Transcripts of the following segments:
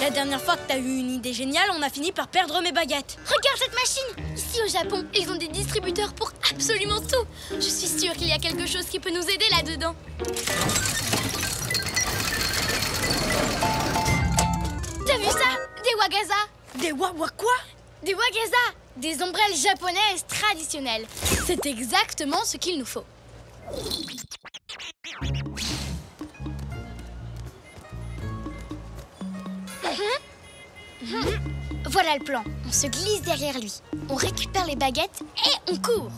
La dernière fois que t'as eu une idée géniale, on a fini par perdre mes baguettes. Regarde cette machine! Ici au Japon, ils ont des distributeurs pour absolument tout. Je suis sûre qu'il y a quelque chose qui peut nous aider là-dedans. T'as vu ça? Des wagaza! Des wawa quoi? Des wagaza! Des ombrelles japonaises traditionnelles. C'est exactement ce qu'il nous faut. Voilà le plan. On se glisse derrière lui. On récupère les baguettes et on court.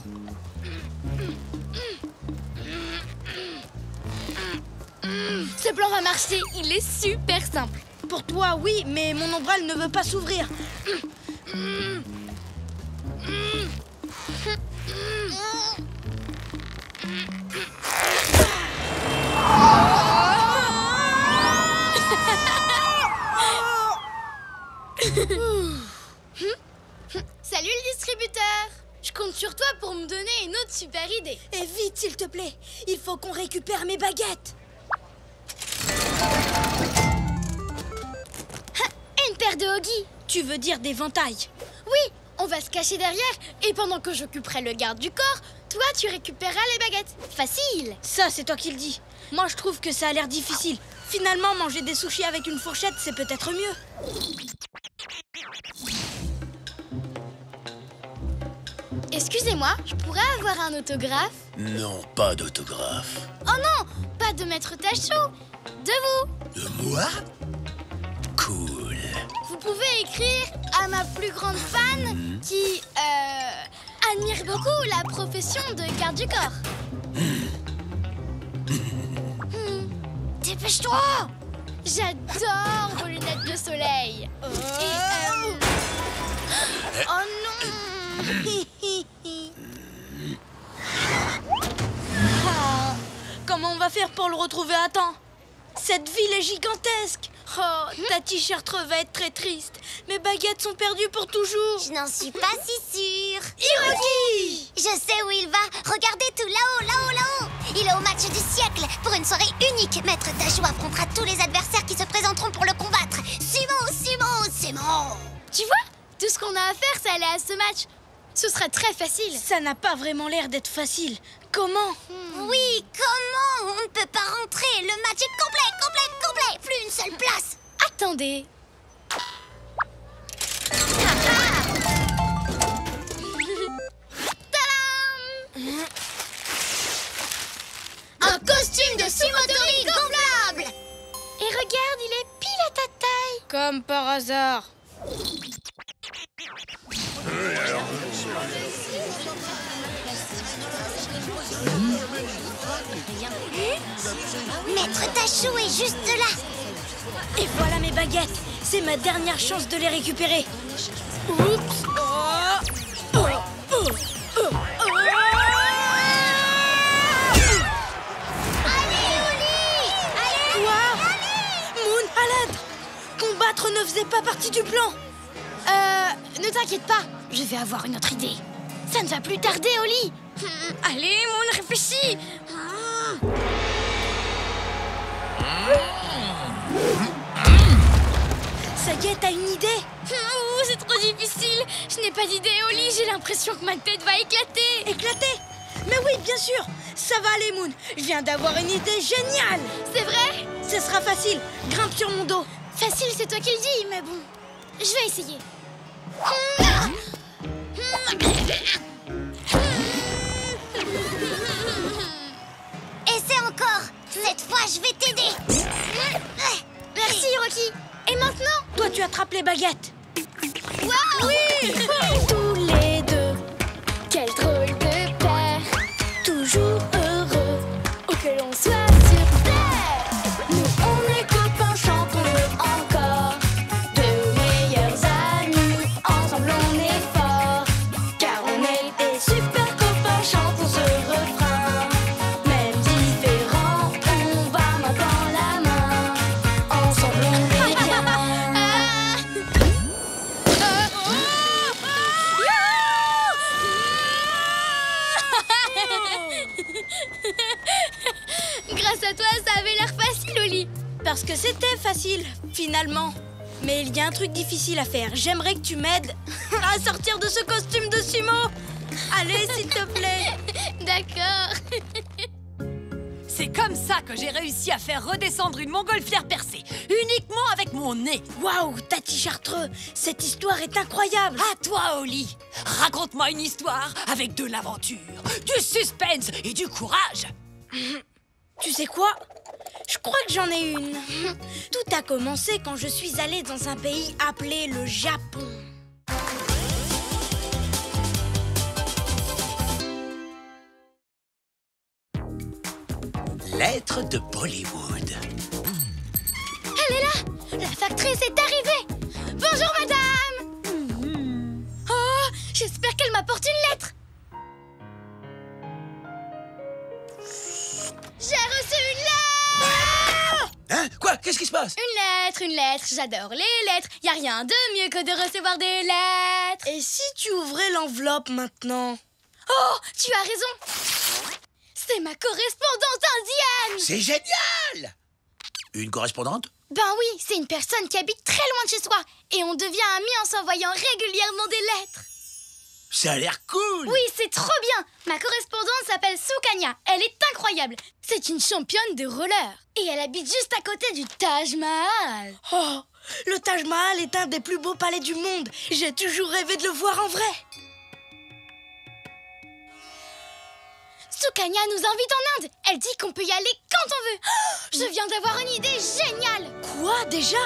Ce plan va marcher. Il est super simple. Pour toi, oui, mais mon ombrelle ne veut pas s'ouvrir. Salut le distributeur! Je compte sur toi pour me donner une autre super idée. Et vite, s'il te plaît. Il faut qu'on récupère mes baguettes. Une paire de hoggies. Tu veux dire d'éventail? Oui, on va se cacher derrière et pendant que j'occuperai le garde du corps, toi tu récupéreras les baguettes. Facile! Ça, c'est toi qui le dis. Moi, je trouve que ça a l'air difficile. Finalement, manger des sushis avec une fourchette, c'est peut-être mieux. Excusez-moi, je pourrais avoir un autographe? Non, pas d'autographe. Oh non, pas de Maître Tachou, de vous. De moi? Cool. Vous pouvez écrire à ma plus grande fan qui admire beaucoup la profession de garde du corps. Dépêche-toi! J'adore vos lunettes de soleil. Oh non! Ah, comment on va faire pour le retrouver à temps? Cette ville est gigantesque. Oh, ta t-shirt va être très triste. Mes baguettes sont perdues pour toujours. Je n'en suis pas si sûre. Hiroki! Je sais où il va. Regardez tout là-haut, là-haut, là-haut. Il est au match du siècle. Pour une soirée unique, Maître Tachou affrontera tous les adversaires qui se présenteront pour le combattre. Simon. Tu vois? Tout ce qu'on a à faire, c'est aller à ce match. Ce sera très facile. Ça n'a pas vraiment l'air d'être facile. Comment? Oui, comment? On ne peut pas rentrer. Le match est complet. Plus une seule place. Attendez. Tadam! Un costume de sumotori gonflable. Et regarde, il est pile à ta taille. Comme par hasard. Maître Tachou est juste là. Et voilà mes baguettes. C'est ma dernière chance de les récupérer. Oups. Allez, Oli! Allez! Moon, à l'aide! Combattre ne faisait pas partie du plan. Ne t'inquiète pas, je vais avoir une autre idée. Ça ne va plus tarder, Oli. Allez, Moon, réfléchis. Ça y est, t'as une idée? C'est trop difficile. Je n'ai pas d'idée, Oli. J'ai l'impression que ma tête va éclater. Éclater? Mais oui, bien sûr. Ça va aller, Moon. Je viens d'avoir une idée géniale. C'est vrai? Ce sera facile. Grimpe sur mon dos. Facile, c'est toi qui le dis, mais bon. Je vais essayer. Essaie encore. Cette fois, je vais t'aider. Merci, Hiroki. Et maintenant? Toi, tu attrapes les baguettes. Waouh! Oui! Tous les deux, quel drôle de paire. Toujours heureux, où que l'on soit sur terre. Nous, on est copains, chantons-le encore. Deux meilleurs amis, ensemble on est forts. Car on est des super copains, chantons ce refrain. Même différents, on va main dans la main. Ensemble on est bien. Grâce à toi, ça avait l'air facile, Oli. Parce que c'était facile, finalement. Mais il y a un truc difficile à faire. J'aimerais que tu m'aides à sortir de ce costume de sumo. Allez, s'il te plaît. D'accord. C'est comme ça que j'ai réussi à faire redescendre une montgolfière percée, uniquement avec mon nez. Waouh, Tati Chartreux, cette histoire est incroyable. À toi, Oli. Raconte-moi une histoire avec de l'aventure, du suspense et du courage. Tu sais quoi? Je crois que j'en ai une. Tout a commencé quand je suis allée dans un pays appelé le Japon. Lettre de Bollywood. Elle est là. La factrice est arrivée. Bonjour, madame. Oh, j'espère qu'elle m'apporte une lettre. J'ai reçu une lettre. Hein? Quoi? Qu'est-ce qui se passe? Une lettre. J'adore les lettres. Y a rien de mieux que de recevoir des lettres. Et si tu ouvrais l'enveloppe maintenant? Oh, tu as raison. C'est ma correspondante indienne. C'est génial! Une correspondante? Ben oui, c'est une personne qui habite très loin de chez soi. Et on devient amis en s'envoyant régulièrement des lettres. Ça a l'air cool! Oui, c'est trop bien. Ma correspondante s'appelle Sukanya. Elle est incroyable. C'est une championne de roller. Et elle habite juste à côté du Taj Mahal. Oh, le Taj Mahal est un des plus beaux palais du monde. J'ai toujours rêvé de le voir en vrai. Sukanya nous invite en Inde. Elle dit qu'on peut y aller quand on veut. Oh, je viens d'avoir une idée géniale. Quoi, déjà?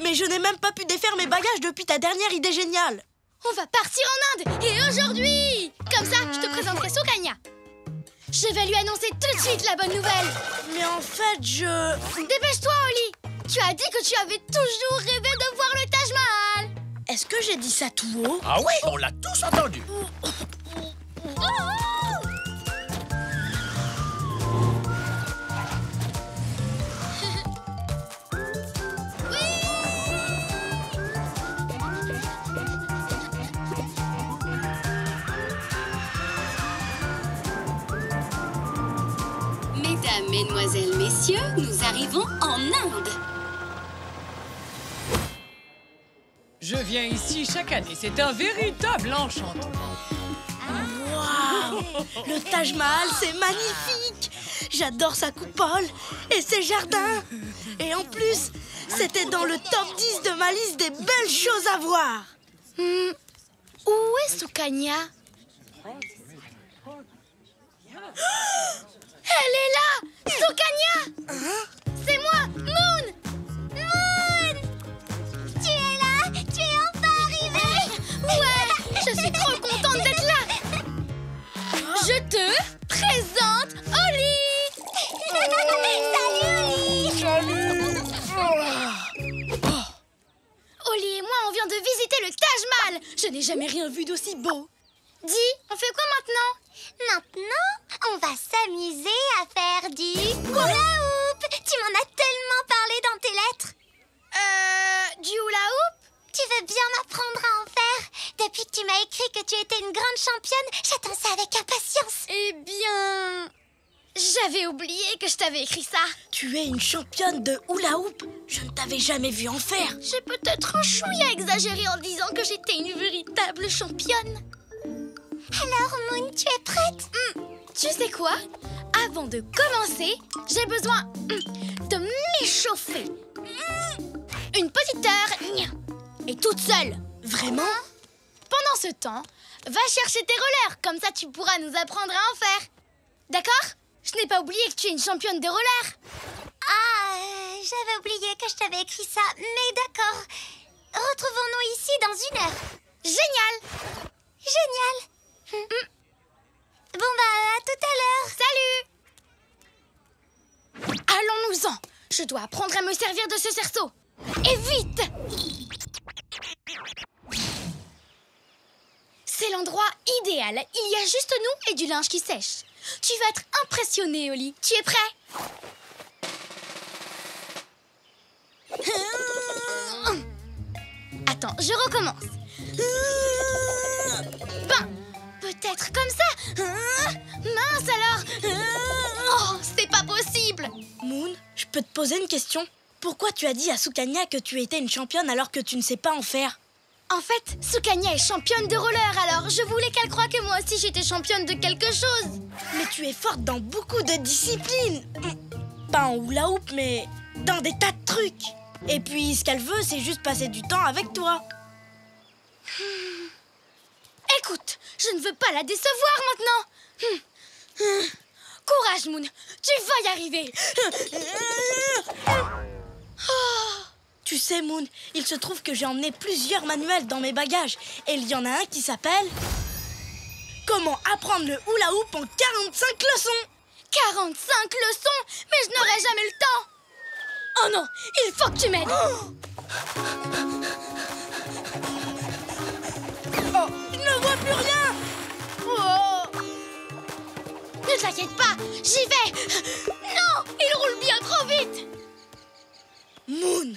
Mais je n'ai même pas pu défaire mes bagages depuis ta dernière idée géniale. On va partir en Inde. Et aujourd'hui. Comme ça, je te présenterai Sukanya. Je vais lui annoncer tout de suite la bonne nouvelle. Mais en fait, Dépêche-toi, Oli. Tu as dit que tu avais toujours rêvé de voir le Taj Mahal. Est-ce que j'ai dit ça tout haut? Ah oui, on l'a tous entendu. Mesdames, Mesdemoiselles, Messieurs, nous arrivons en Inde. Je viens ici chaque année, c'est un véritable enchantement. Waouh! Le Taj Mahal, c'est magnifique! J'adore sa coupole et ses jardins. Et en plus, c'était dans le top 10 de ma liste des belles choses à voir. Où est Sukanya? Elle est là! Sukanya! C'est moi, Moon! Moon! Tu es là? Tu es enfin arrivée? Ouais, je suis trop contente d'être là! Je te présente Oli! Salut, Oli! Oli et moi, on vient de visiter le Taj Mahal. Je n'ai jamais rien vu d'aussi beau. Dis, on fait quoi maintenant? Maintenant, on va s'amuser à faire du hula hoop. Tu m'en as tellement parlé dans tes lettres. Du hula hoop? Tu veux bien m'apprendre à en faire? Depuis que tu m'as écrit que tu étais une grande championne, j'attends ça avec impatience. Eh bien... J'avais oublié que je t'avais écrit ça. Tu es une championne de hula hoop. Je ne t'avais jamais vue en faire. J'ai peut-être un chouïa exagéré en disant que j'étais une véritable championne. Alors, Moon, tu es prête? Tu sais quoi? Avant de commencer, j'ai besoin de m'échauffer. Une petite heure, et toute seule. Vraiment? Pendant ce temps, va chercher tes rollers, comme ça tu pourras nous apprendre à en faire. D'accord? Je n'ai pas oublié que tu es une championne de rollers. Ah, j'avais oublié que je t'avais écrit ça, mais d'accord. Retrouvons-nous ici dans 1 heure. Génial! Génial. Bon bah, à tout à l'heure. Salut! Allons-nous-en! Je dois apprendre à me servir de ce cerceau. Et vite! C'est l'endroit idéal. Il y a juste nous et du linge qui sèche. Tu vas être impressionné, Oli. Tu es prêt? Attends, je recommence. Ben, peut-être comme ça. Mince alors. Oh, c'est pas possible. Moon, je peux te poser une question? Pourquoi tu as dit à Sukanya que tu étais une championne alors que tu ne sais pas en faire? En fait, Sukanya est championne de roller, alors je voulais qu'elle croie que moi aussi j'étais championne de quelque chose. Mais tu es forte dans beaucoup de disciplines. Pas en hula hoop, mais dans des tas de trucs. Et puis, ce qu'elle veut, c'est juste passer du temps avec toi. Écoute, je ne veux pas la décevoir maintenant. Courage, Moon, tu vas y arriver. Tu sais, Moon, il se trouve que j'ai emmené plusieurs manuels dans mes bagages. Et il y en a un qui s'appelle « Comment apprendre le hula hoop en 45 leçons ». 45 leçons, mais je n'aurai jamais le temps. Oh non, il faut que tu m'aides. Oh, je ne vois plus rien. Oh. Ne t'inquiète pas, j'y vais. Non, il roule bien trop vite. Moon,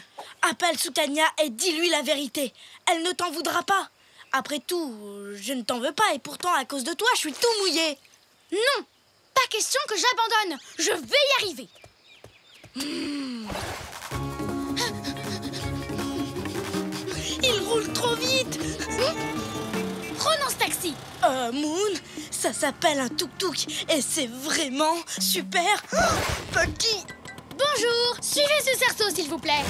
appelle Sukanya et dis-lui la vérité. Elle ne t'en voudra pas. Après tout, je ne t'en veux pas et pourtant, à cause de toi, je suis tout mouillé. Non, pas question que j'abandonne. Je vais y arriver. Il roule trop vite. Prenons ce taxi. Moon, ça s'appelle un tuk-tuk et c'est vraiment super petit. Bonjour, suivez ce cerceau s'il vous plaît.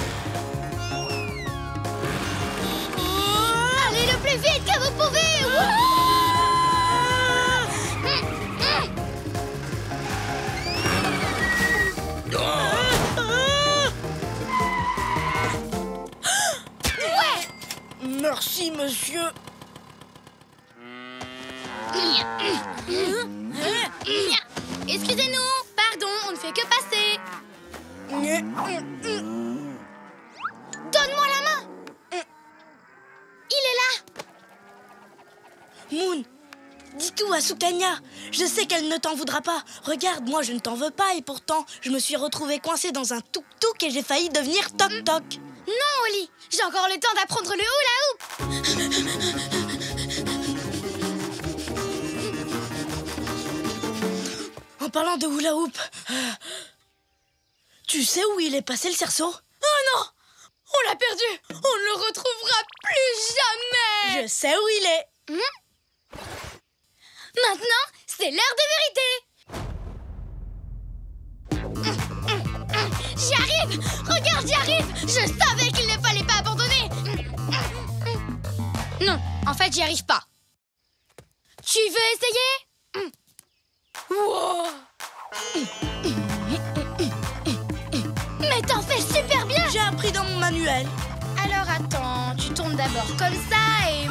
Allez le plus vite que vous pouvez. Ouais. Merci, monsieur. Excusez-nous, pardon, on ne fait que passer. Donne-moi la main. Il est là. Moon, dis tout à Sukanya. Je sais qu'elle ne t'en voudra pas. Regarde, moi je ne t'en veux pas et pourtant je me suis retrouvée coincée dans un tuk-tuk et j'ai failli devenir toc-toc. Non, Oli, j'ai encore le temps d'apprendre le hula hoop. En parlant de hula hoop, tu sais où il est passé le cerceau? Oh non, on l'a perdu. On ne le retrouvera plus jamais. Je sais où il est. Maintenant, c'est l'heure de vérité. J'y arrive. Regarde, j'y arrive. Je savais qu'il ne fallait pas abandonner. Non, en fait, j'y arrive pas. Tu veux essayer? Wow. Mais t'en fais super bien. J'ai appris dans mon manuel. Alors attends, tu tournes d'abord comme ça et...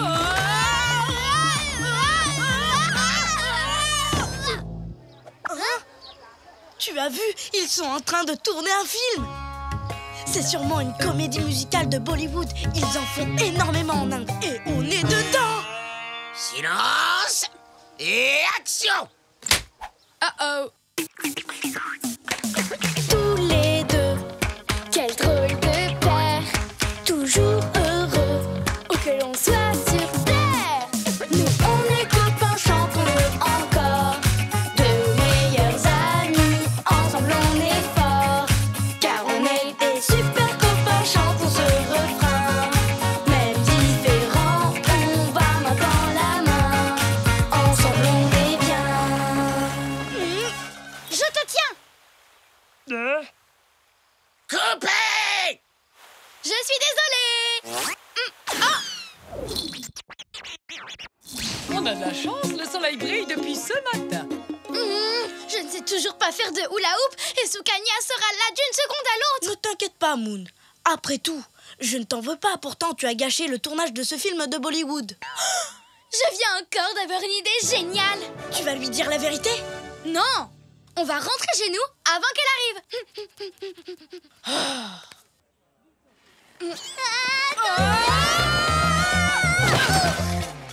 Tu as vu, ils sont en train de tourner un film. C'est sûrement une comédie musicale de Bollywood. Ils en font énormément en Inde et on est dedans. Silence et action! Oh. Tous les deux, quel drôle de paire, toujours heureux, où que l'on soit sur terre. Nous on est copains, chantons-le encore, de meilleurs amis, ensemble on est forts, car on est des super copains, chantons ce refrain. Même différents, on va main dans la main, ensemble on est bien. Je te tiens. Coupé! Je suis désolée. On a de la chance, le soleil brille depuis ce matin. Je ne sais toujours pas faire de hula hoop et Sukanya sera là d'une seconde à l'autre. Ne t'inquiète pas, Moon. Après tout, je ne t'en veux pas. Pourtant, tu as gâché le tournage de ce film de Bollywood. Je viens encore d'avoir une idée géniale. Tu vas lui dire la vérité? Non, on va rentrer chez nous avant qu'elle arrive. Je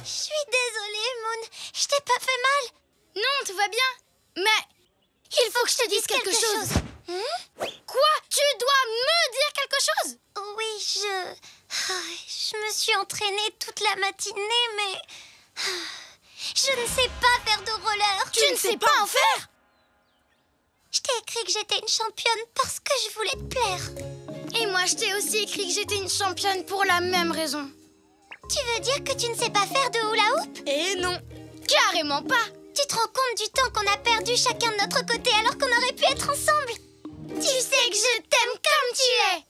suis désolée, Moon. Je t'ai pas fait mal. Non, tout va bien. Mais il faut que je te dise quelque chose. Quoi? Tu dois me dire quelque chose? Oui, je me suis entraînée toute la matinée, mais je ne sais pas faire de roller. Tu ne sais pas en faire? Je t'ai écrit que j'étais une championne parce que je voulais te plaire. Et moi, je t'ai aussi écrit que j'étais une championne pour la même raison. Tu veux dire que tu ne sais pas faire de hula hoop? Et non, carrément pas. Tu te rends compte du temps qu'on a perdu chacun de notre côté alors qu'on aurait pu être ensemble? Tu sais que je t'aime comme tu es.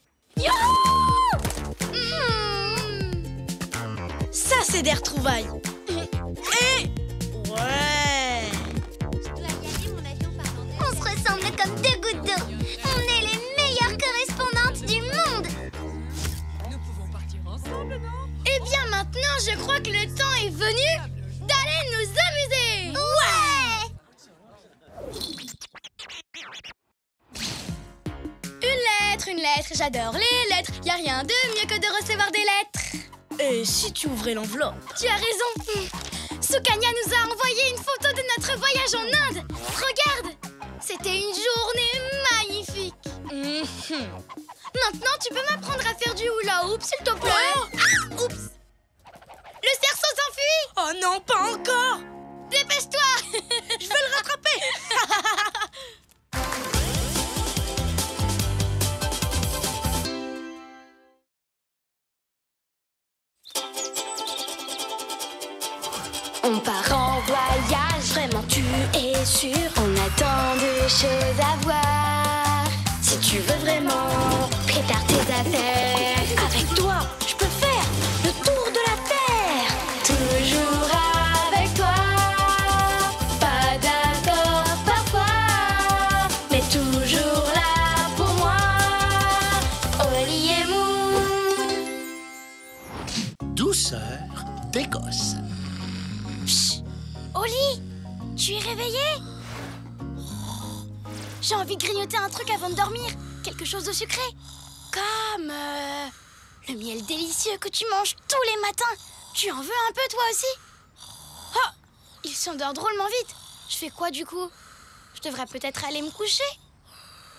Ça, c'est des retrouvailles. Et... ouais. On se ressemble comme deux gouttes d'eau. On est les meilleures correspondantes du monde. Nous pouvons partir ensemble, non? Eh bien, maintenant, je crois que le temps est venu d'aller nous amuser. Ouais! Une lettre, j'adore les lettres. Y a rien de mieux que de recevoir des lettres. Et si tu ouvrais l'enveloppe? Tu as raison. Sukanya nous a envoyé une photo de notre voyage en Inde. Regarde, c'était une journée magnifique. Maintenant, tu peux m'apprendre à faire du hula hoop, s'il te plaît? Ah, oups. Le cerceau s'enfuit. Oh non, pas encore. Dépêche-toi. Je vais le rattraper. On part en voyage, vraiment tu es sûr. On a tant de choses à voir. Si tu veux vraiment, prépare tes affaires. Avec toi, je peux faire le tour de la terre. Toujours avec toi. Pas d'accord parfois, mais toujours là pour moi. Oli et Moon. Douceur d'Écosse. Oli, tu es réveillée? J'ai envie de grignoter un truc avant de dormir. Quelque chose de sucré. Comme le miel délicieux que tu manges tous les matins. Tu en veux un peu toi aussi? Oh, il s'endort drôlement vite. Je fais quoi du coup? Je devrais peut-être aller me coucher.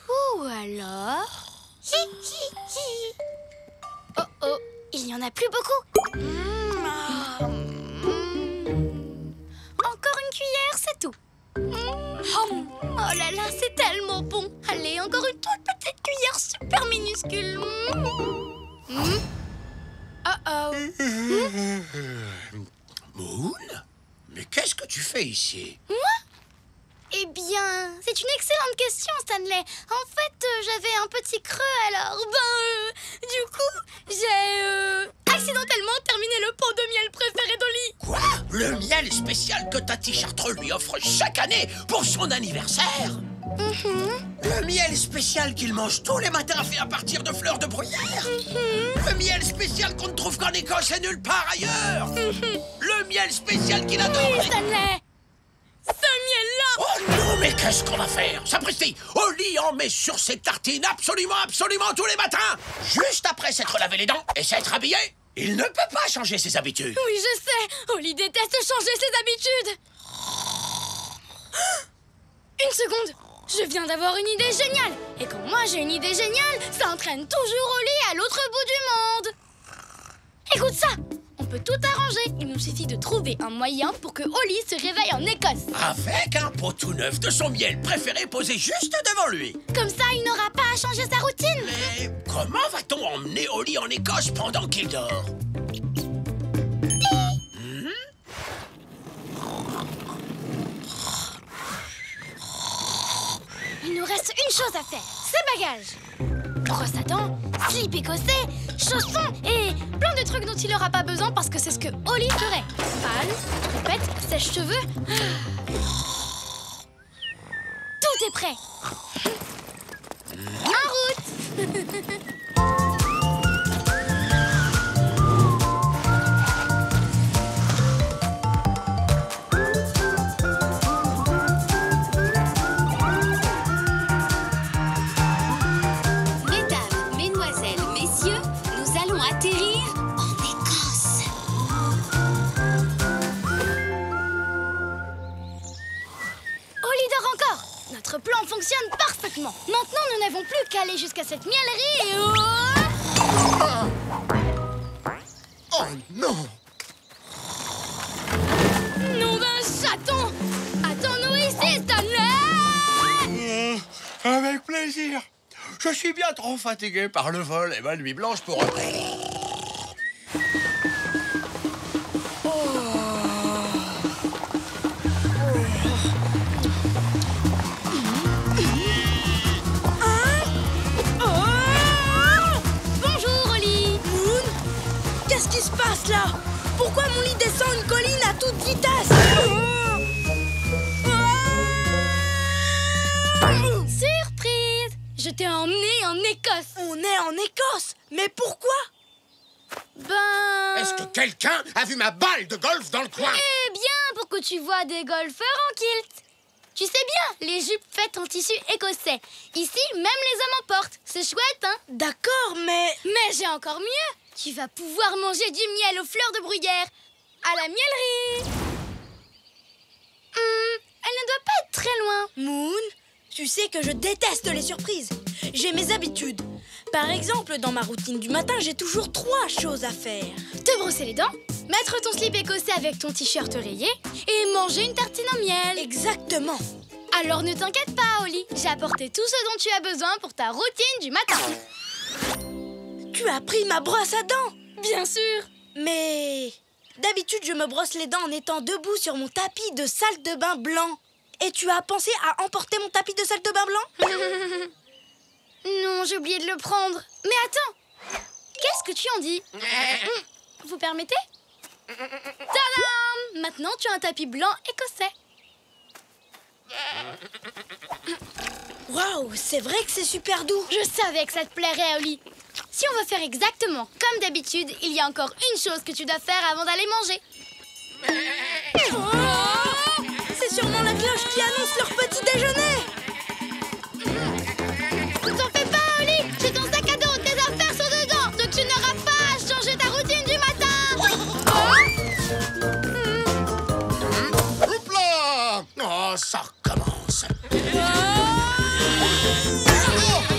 Ou alors... Oh oh, il n'y en a plus beaucoup. Encore une cuillère, c'est tout. Oh là là, c'est tellement bon. Allez, encore une toute petite cuillère super minuscule. Oh. Moon? Mais qu'est-ce que tu fais ici? Moi? Eh bien, c'est une excellente question, Stanley. En fait, j'avais un petit creux, alors, du coup, j'ai accidentellement terminé le pot de miel préféré d'Oli. Quoi? Le miel spécial que Tati Chartreux lui offre chaque année pour son anniversaire? Le miel spécial qu'il mange tous les matins fait à partir de fleurs de bruyère? Le miel spécial qu'on ne trouve qu'en Écosse et nulle part ailleurs? Le miel spécial qu'il adore? Oui, Stanley! Ce miel-là! Oh non, mais qu'est-ce qu'on va faire? Sapristi, Oli en met sur ses tartines absolument tous les matins! Juste après s'être lavé les dents et s'être habillé, il ne peut pas changer ses habitudes. Oui, je sais! Oli déteste changer ses habitudes! Une seconde! Je viens d'avoir une idée géniale! Et quand moi j'ai une idée géniale, ça entraîne toujours Oli à l'autre bout du monde! Écoute ça! On peut tout arranger. Il nous suffit de trouver un moyen pour que Oli se réveille en Écosse. Avec un pot tout neuf de son miel préféré posé juste devant lui. Comme ça, il n'aura pas à changer sa routine. Mais comment va-t-on emmener Oli en Écosse pendant qu'il dort? Il nous reste une chose à faire. Ses bagages. Brosse à dents, slip écossais, chaussons et plein de trucs dont il n'aura pas besoin parce que c'est ce que Oli ferait. Pâle, trompette, sèche-cheveux. Tout est prêt. En route. Notre plan fonctionne parfaitement. Maintenant, nous n'avons plus qu'à aller jusqu'à cette miellerie et... Oh non! Nom d'un chaton! Attends-nous ici, Stanley! Avec plaisir. Je suis bien trop fatigué par le vol et ma nuit blanche pour... Bonjour, Oli. Moon, qu'est-ce qui se passe là? Pourquoi mon lit descend une colline à toute vitesse? Surprise! Je t'ai emmené en Écosse. On est en Écosse. Mais pourquoi? Est-ce que quelqu'un a vu ma balle de golf dans le coin? Eh bien, pour que tu vois des golfeurs en kilt. Tu sais bien, les jupes faites en tissu écossais. Ici, même les hommes en portent. C'est chouette, hein? D'accord, mais... Mais j'ai encore mieux. Tu vas pouvoir manger du miel aux fleurs de bruyère à la miellerie. Elle ne doit pas être très loin. Moon, tu sais que je déteste les surprises. J'ai mes habitudes. Par exemple, dans ma routine du matin, j'ai toujours 3 choses à faire. Te brosser les dents, mettre ton slip écossais avec ton t-shirt rayé et manger une tartine au miel. Exactement. Alors ne t'inquiète pas, Oli. J'ai apporté tout ce dont tu as besoin pour ta routine du matin. Tu as pris ma brosse à dents. Bien sûr. Mais... d'habitude, je me brosse les dents en étant debout sur mon tapis de salle de bain blanc. Et tu as pensé à emporter mon tapis de salle de bain blanc? Non, j'ai oublié de le prendre. Mais attends, qu'est-ce que tu en dis? Vous permettez? Tadam! Maintenant, tu as un tapis blanc écossais. Waouh, c'est vrai que c'est super doux. Je savais que ça te plairait, Oli. Si on veut faire exactement comme d'habitude, il y a encore une chose que tu dois faire avant d'aller manger. Oh, c'est sûrement la cloche qui annonce leur petit déjeuner. Ne t'en fais pas, Oli. J'ai ton sac à dos, tes affaires sont dedans. Donc tu n'auras pas à changer ta routine du matin. Hop là! Oh, ça recommence.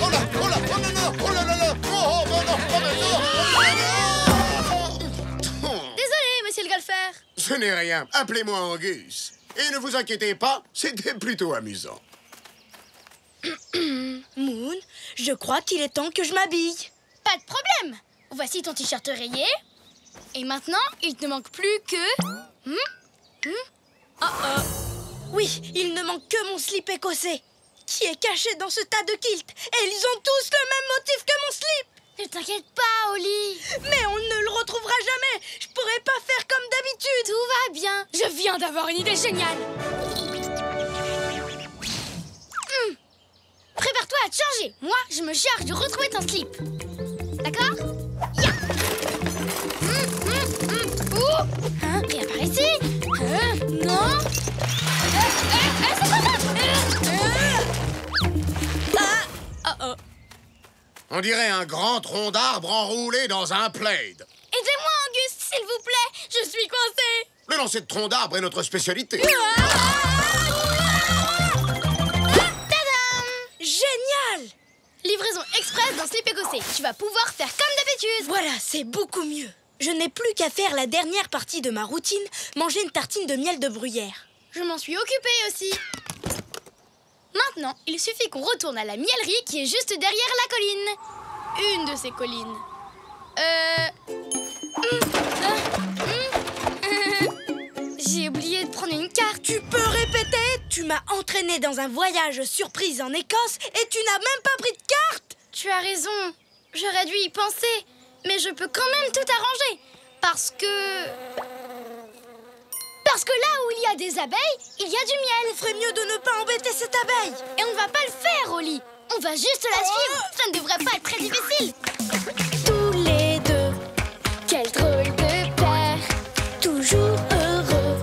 Oh là, oh là, oh là là, oh là là là, oh non, oh non. Désolé, monsieur le golfeur. Ce n'est rien, appelez-moi Angus. Et ne vous inquiétez pas, c'était plutôt amusant. Moon, je crois qu'il est temps que je m'habille. Pas de problème. Voici ton t-shirt rayé. Et maintenant, il ne manque plus que... Oui, il ne manque que mon slip écossais, qui est caché dans ce tas de kilts. Et ils ont tous le même motif que mon slip. Ne t'inquiète pas, Oli. Mais on ne le retrouvera jamais. Je pourrais pas faire comme d'habitude. Tout va bien. Je viens d'avoir une idée géniale. Prépare-toi à te changer. Moi, je me charge de retrouver ton slip. D'accord? Ya. Ouh. Hein? Rien par ici. Non. C'est pas ça. On dirait un grand tronc d'arbre enroulé dans un plaid. Aidez-moi, Auguste, s'il vous plaît. Je suis coincée. Le lancer de tronc d'arbre est notre spécialité. Génial! Livraison express dans slip écossais. Tu vas pouvoir faire comme d'habitude. Voilà, c'est beaucoup mieux. Je n'ai plus qu'à faire la dernière partie de ma routine, manger une tartine de miel de bruyère. Je m'en suis occupée aussi. Maintenant, il suffit qu'on retourne à la miellerie qui est juste derrière la colline. Une de ces collines. J'ai oublié de prendre une carte. Tu peux répéter? Tu m'as entraîné dans un voyage surprise en Écosse et tu n'as même pas pris de carte? Tu as raison. J'aurais dû y penser. Mais je peux quand même tout arranger. Parce que là où il y a des abeilles, il y a du miel. On ferait mieux de ne pas embêter cette abeille. Et on ne va pas le faire, Oli. On va juste la suivre. Ça ne devrait pas être très difficile. Tous les deux, quel drôle de paire, toujours heureux,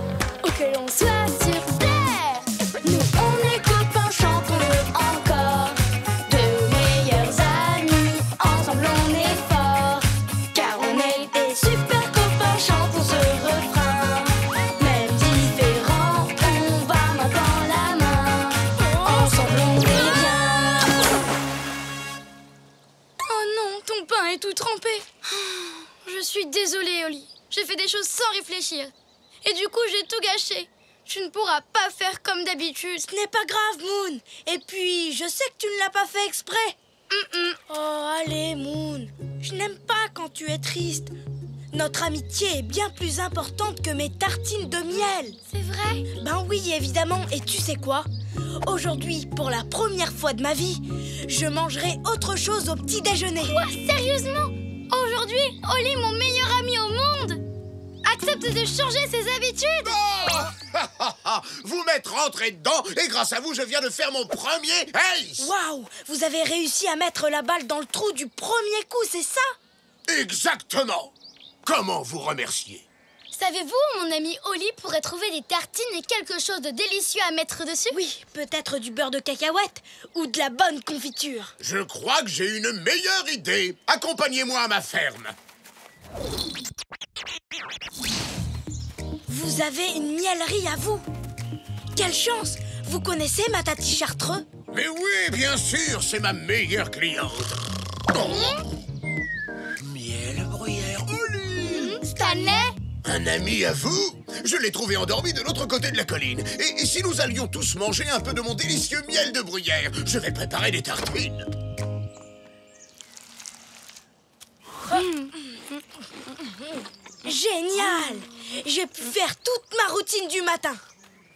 où que l'on soit sur terre. Nous on est copains, chantons-le encore, de meilleurs amis, ensemble on est forts, car on est des super copains, chantons ce refrain. Même différents, on va main dans la main, ensemble on est bien. Oh non, ton pain est tout trempé. Je suis désolée, Oli. J'ai fait des choses sans réfléchir. Et du coup, j'ai tout gâché. Tu ne pourras pas faire comme d'habitude. Ce n'est pas grave, Moon. Et puis, je sais que tu ne l'as pas fait exprès. Oh, allez, Moon. Je n'aime pas quand tu es triste. Notre amitié est bien plus importante que mes tartines de miel. C'est vrai? Ben oui, évidemment. Et tu sais quoi? Aujourd'hui, pour la première fois de ma vie, je mangerai autre chose au petit déjeuner. Quoi? Sérieusement? Aujourd'hui, Oli, mon meilleur ami au monde, accepte de changer ses habitudes. Vous m'êtes rentré dedans et grâce à vous, je viens de faire mon premier ace. Waouh! Vous avez réussi à mettre la balle dans le trou du premier coup, c'est ça? Exactement. Comment vous remercier? Savez-vous, mon ami Oli pourrait trouver des tartines et quelque chose de délicieux à mettre dessus? Oui, peut-être du beurre de cacahuète ou de la bonne confiture. Je crois que j'ai une meilleure idée. Accompagnez-moi à ma ferme. Vous avez une miellerie à vous. Quelle chance! Vous connaissez ma tati Chartreux? Mais oui, bien sûr, c'est ma meilleure cliente. Miel, bruyère, Oli. Stanley? Un ami à vous? Je l'ai trouvé endormi de l'autre côté de la colline. Et si nous allions tous manger un peu de mon délicieux miel de bruyère? Je vais préparer des tartines. Génial! J'ai pu faire toute ma routine du matin.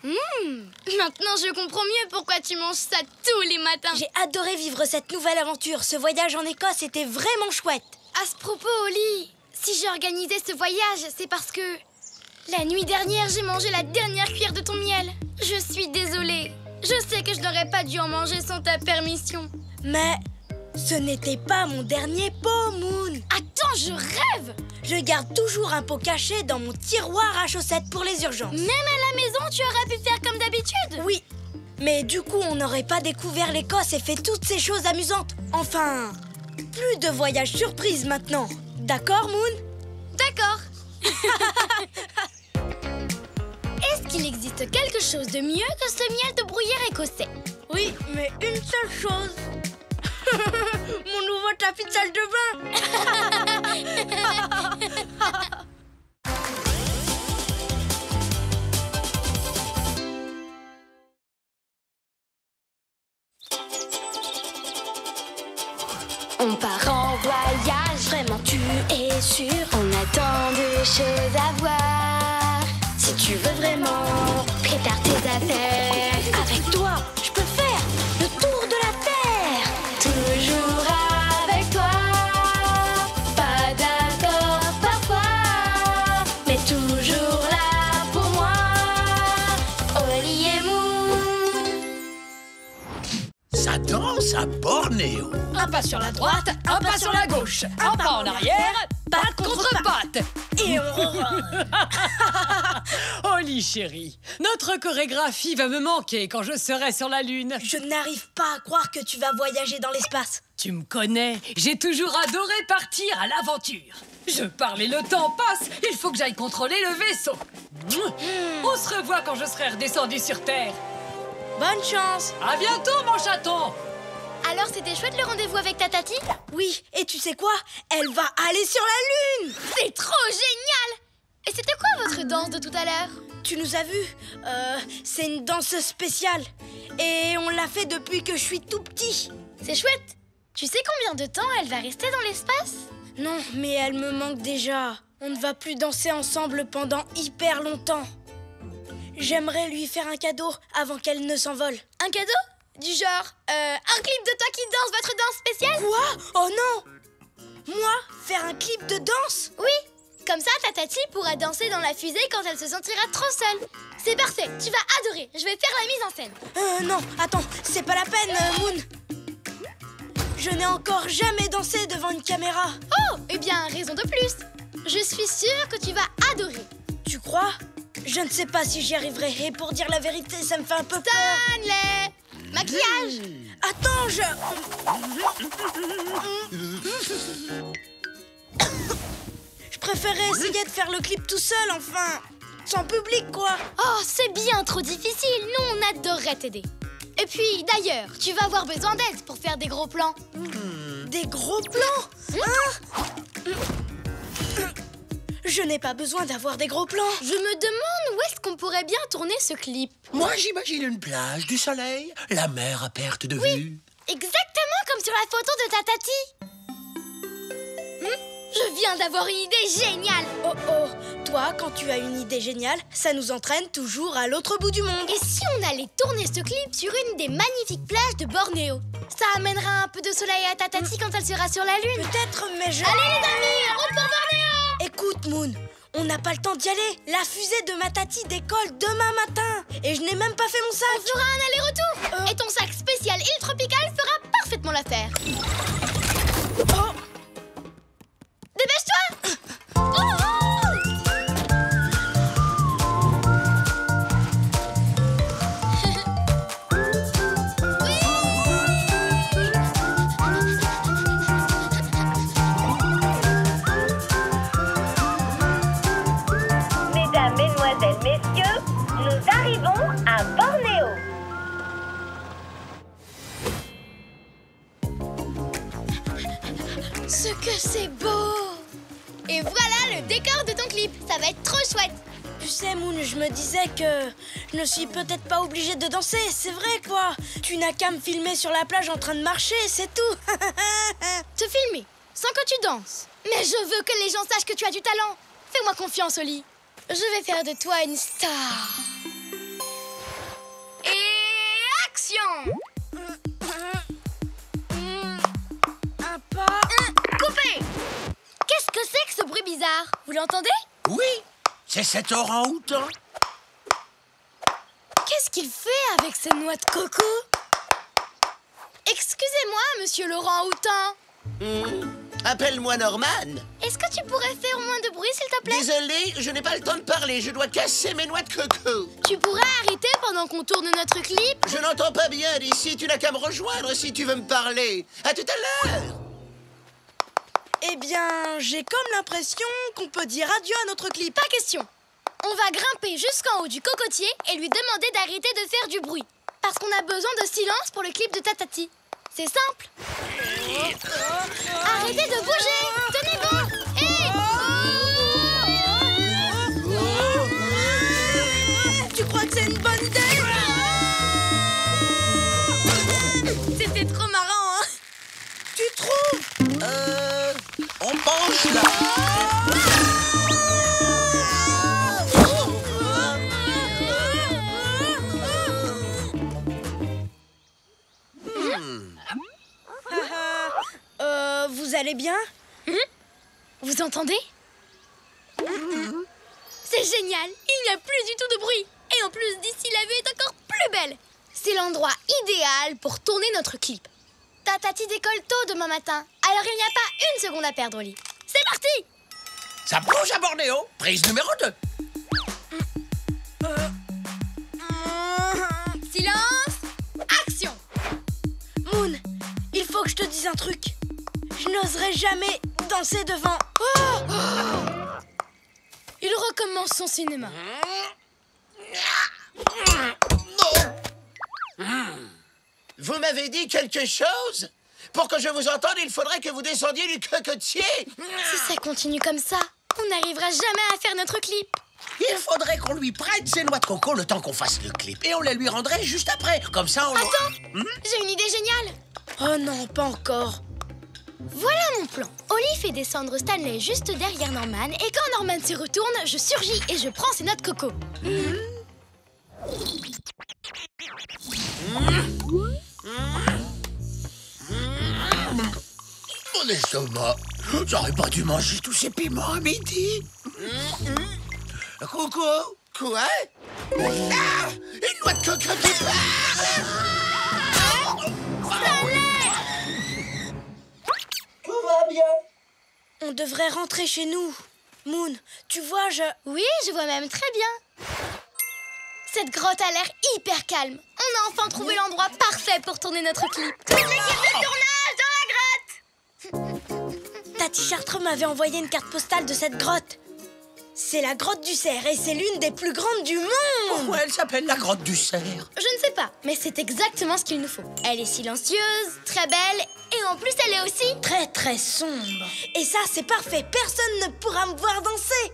Maintenant, je comprends mieux pourquoi tu manges ça tous les matins. J'ai adoré vivre cette nouvelle aventure. Ce voyage en Écosse était vraiment chouette. À ce propos, Oli, si j'ai organisé ce voyage, c'est parce que la nuit dernière, j'ai mangé la dernière cuillère de ton miel. Je suis désolée. Je sais que je n'aurais pas dû en manger sans ta permission. Mais ce n'était pas mon dernier pot, Moon. Attends, je rêve! Je garde toujours un pot caché dans mon tiroir à chaussettes pour les urgences. Même à la maison, tu aurais pu faire comme d'habitude? Oui, mais du coup, on n'aurait pas découvert l'Écosse et fait toutes ces choses amusantes. Enfin, plus de voyages surprises maintenant. D'accord, Moon? D'accord. Est-ce qu'il existe quelque chose de mieux que ce miel de bruyère écossais? Oui, mais une seule chose. Mon nouveau tapis de salle de bain. On part en voyage, vraiment tu es sûr. On a tant de choses à voir. Si tu veux vraiment, prépare tes affaires. Avec toi, je peux faire le tour de la Terre. Toujours avec toi. Pas d'accord parfois, mais toujours là pour moi. Oli et Moon. Ça danse à Bornéo. Un pas sur la droite, un pas sur la gauche. Un pas en arrière, patte contre patte. Et on... Oli chérie, notre chorégraphie va me manquer quand je serai sur la Lune. Je n'arrive pas à croire que tu vas voyager dans l'espace. Tu me connais, j'ai toujours adoré partir à l'aventure. Je parle et le temps passe, il faut que j'aille contrôler le vaisseau. On se revoit quand je serai redescendu sur Terre. Bonne chance. À bientôt mon chaton. Alors, c'était chouette le rendez-vous avec ta tati? Oui, et tu sais quoi? Elle va aller sur la Lune. C'est trop génial! Et c'était quoi votre danse de tout à l'heure? Tu nous as vus? C'est une danse spéciale. Et on l'a fait depuis que je suis tout petit. C'est chouette! Tu sais combien de temps elle va rester dans l'espace? Non, mais elle me manque déjà. On ne va plus danser ensemble pendant hyper longtemps. J'aimerais lui faire un cadeau avant qu'elle ne s'envole. Un cadeau? Du genre, un clip de toi qui danse votre danse spéciale? Quoi? Oh non! Moi? Faire un clip de danse? Oui! Comme ça, ta tati pourra danser dans la fusée quand elle se sentira trop seule. C'est parfait, tu vas adorer. Je vais faire la mise en scène. Non, attends, c'est pas la peine, Moon. Je n'ai encore jamais dansé devant une caméra. Oh, eh bien, raison de plus. Je suis sûre que tu vas adorer. Tu crois? Je ne sais pas si j'y arriverai. Et pour dire la vérité, ça me fait un peu peur. Stanley! Maquillage! Attends, Je préférais essayer de faire le clip tout seul, enfin. Sans public, quoi. Oh, c'est bien trop difficile. Nous, on adorerait t'aider. Et puis, d'ailleurs, tu vas avoir besoin d'aide pour faire des gros plans. Des gros plans? Je n'ai pas besoin d'avoir des gros plans. Je me demande où est-ce qu'on pourrait bien tourner ce clip. Moi, j'imagine une plage, du soleil, la mer à perte de vue. Exactement comme sur la photo de ta Tati. Je viens d'avoir une idée géniale. Oh oh, toi, quand tu as une idée géniale, ça nous entraîne toujours à l'autre bout du monde. Et si on allait tourner ce clip sur une des magnifiques plages de Bornéo? Ça amènera un peu de soleil à ta Tati quand elle sera sur la lune. Peut-être, mais je... Allez les amis, on part Bornéo! Écoute, Moon, on n'a pas le temps d'y aller. La fusée de ma Tati décolle demain matin. Et je n'ai même pas fait mon sac. On fera un aller-retour. Et ton sac spécial île tropicale fera parfaitement l'affaire. Oh, Dépêche-toi! Oh, Mesdames, mesdemoiselles, messieurs, nous arrivons à Bornéo. ce que c'est beau! Et voilà le décor de ton clip. Ça va être trop chouette. tu sais, Moon, je me disais que je ne suis peut-être pas obligée de danser. C'est vrai, quoi. Tu n'as qu'à me filmer sur la plage en train de marcher, c'est tout. Te filmer, sans que tu danses. Mais je veux que les gens sachent que tu as du talent. Fais-moi confiance, Oli. Je vais faire de toi une star. Et action! Un pas. Coupé! Qu'est-ce que c'est que ce bruit bizarre? Vous l'entendez? Oui, c'est cet orang-outan. Qu'est-ce qu'il fait avec ces noix de coco? Excusez-moi, monsieur Laurent Houtan. Appelle-moi Norman. Est-ce que tu pourrais faire moins de bruit, s'il te plaît? Désolé, je n'ai pas le temps de parler. Je dois casser mes noix de coco. Tu pourrais arrêter pendant qu'on tourne notre clip? Je n'entends pas bien d'ici. Tu n'as qu'à me rejoindre si tu veux me parler. À tout à l'heure. Eh bien, j'ai comme l'impression qu'on peut dire adieu à notre clip. Pas question. On va grimper jusqu'en haut du cocotier et lui demander d'arrêter de faire du bruit. Parce qu'on a besoin de silence pour le clip de Tatati. C'est simple. Arrêtez de bouger. Tenez bon. Tu crois que c'est une bonne idée? C'était trop marrant, hein? Tu trouves? On mange là. Vous allez bien? Vous entendez? C'est génial. Il n'y a plus du tout de bruit. Et en plus, d'ici, la vue est encore plus belle. C'est l'endroit idéal pour tourner notre clip. Ta Tati décolle tôt demain matin. Alors il n'y a pas une seconde à perdre, Oli. C'est parti! Ça bouge à Bornéo. Prise numéro 2. Silence! Action! Moon, il faut que je te dise un truc. Je n'oserais jamais danser devant... Il recommence son cinéma. Vous m'avez dit quelque chose? Pour que je vous entende, il faudrait que vous descendiez du cocotier. Si ça continue comme ça, on n'arrivera jamais à faire notre clip. Il faudrait qu'on lui prête ses noix de coco le temps qu'on fasse le clip. Et on les lui rendrait juste après. Comme ça, on... Attends, j'ai une idée géniale. Oh non, pas encore. Voilà mon plan. Oli fait descendre Stanley juste derrière Norman. Et quand Norman se retourne, je surgis et je prends ses noix de coco. Mon estomac, j'aurais pas dû manger tous ces piments à midi. Coucou. Quoi? Ah, une noix de coco qui part. Tout va bien. On devrait rentrer chez nous. Moon, tu vois, Oui, je vois même très bien. Cette grotte a l'air hyper calme. On a enfin trouvé l'endroit parfait pour tourner notre clip. Toute l'équipe de tournage dans la grotte! Tati Chartreux m'avait envoyé une carte postale de cette grotte. C'est la grotte du cerf et c'est l'une des plus grandes du monde. Pourquoi elle s'appelle la grotte du cerf? Je ne sais pas, mais c'est exactement ce qu'il nous faut. Elle est silencieuse, très belle, et en plus elle est aussi... Très très sombre. Et ça, c'est parfait. Personne ne pourra me voir danser.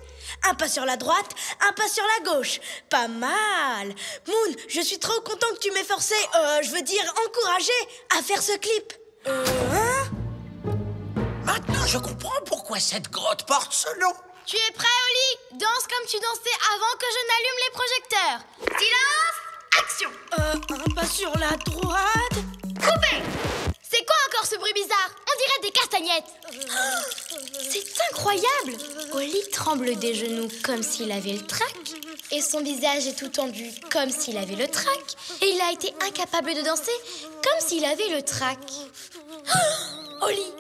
un pas sur la droite, un pas sur la gauche. Pas mal. Moon, je suis trop content que tu m'aies forcé, encouragé à faire ce clip. Maintenant, je comprends pourquoi cette grotte porte ce nom. Tu es prêt, Oli? Danse comme tu dansais avant que je n'allume les projecteurs. Silence, action. Un pas sur la droite. Coupé. C'est quoi encore ce bruit bizarre? On dirait des castagnettes. C'est incroyable. Oli tremble des genoux comme s'il avait le trac. Et son visage est tout tendu comme s'il avait le trac. Et il a été incapable de danser comme s'il avait le trac. Oli,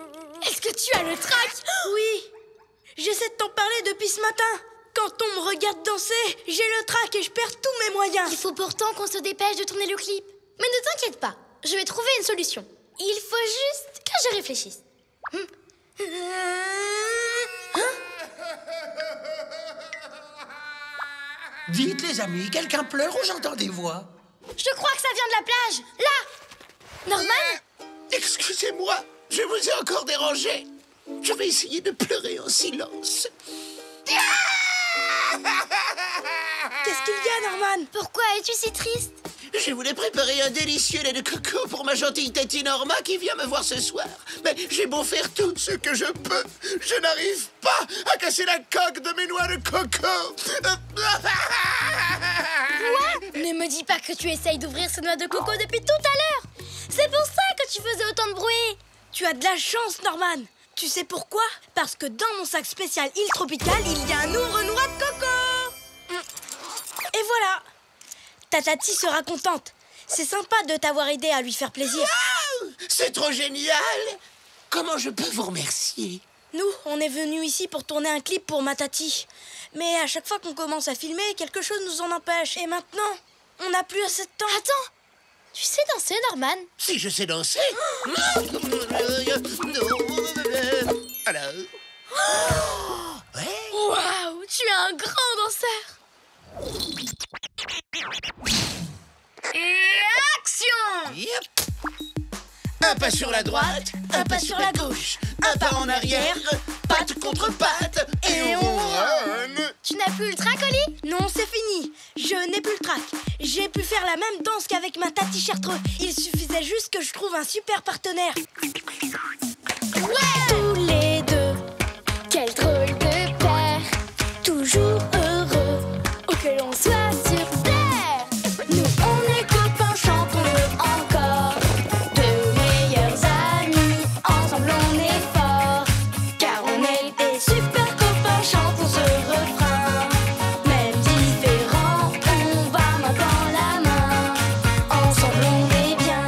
est-ce que tu as le trac? Oui. J'essaie de t'en parler depuis ce matin. Quand on me regarde danser, j'ai le trac et je perds tous mes moyens. Il faut pourtant qu'on se dépêche de tourner le clip. Mais ne t'inquiète pas, je vais trouver une solution. Il faut juste que je réfléchisse. Dites les amis, quelqu'un pleure ou j'entends des voix? Je crois que ça vient de la plage. Là. Norman? Excusez-moi, je vous ai encore dérangé. Je vais essayer de pleurer en silence. Qu'est-ce qu'il y a, Norman? Pourquoi es-tu si triste? Je voulais préparer un délicieux lait de coco pour ma gentille Tati Norma qui vient me voir ce soir. Mais j'ai beau faire tout ce que je peux, je n'arrive pas à casser la coque de mes noix de coco. Quoi? Ne me dis pas que tu essayes d'ouvrir ces noix de coco depuis tout à l'heure. C'est pour ça que tu faisais autant de bruit. Tu as de la chance, Norman. Tu sais pourquoi? Parce que dans mon sac spécial île tropicale, il y a un ouvre-noix de coco. Et voilà. Ta Tati sera contente. C'est sympa de t'avoir aidé à lui faire plaisir. Wow, c'est trop génial. Comment je peux vous remercier? Nous, on est venus ici pour tourner un clip pour ma Tati. Mais à chaque fois qu'on commence à filmer, quelque chose nous en empêche. Et maintenant, on n'a plus assez de temps. Attends, tu sais danser, Norman? Si je sais danser. Alors. Ouais. Waouh, tu es un grand danseur. Et action! Yep. Un pas sur la droite, un pas sur la gauche, un pas en arrière, patte contre patte, et on run. Tu n'as plus le trac, Oli? Non, c'est fini. Je n'ai plus le trac. J'ai pu faire la même danse qu'avec ma Tati Chartreux. Il suffisait juste que je trouve un super partenaire. Ouais! Tous les deux, quel drôle de paire, toujours heureux, où que l'on soit sur terre. Nous on est copains, chantons-le encore, de meilleurs amis, ensemble on est forts, car on est des super copains, chantons ce refrain. Même différents, on va main dans la main, ensemble on est bien.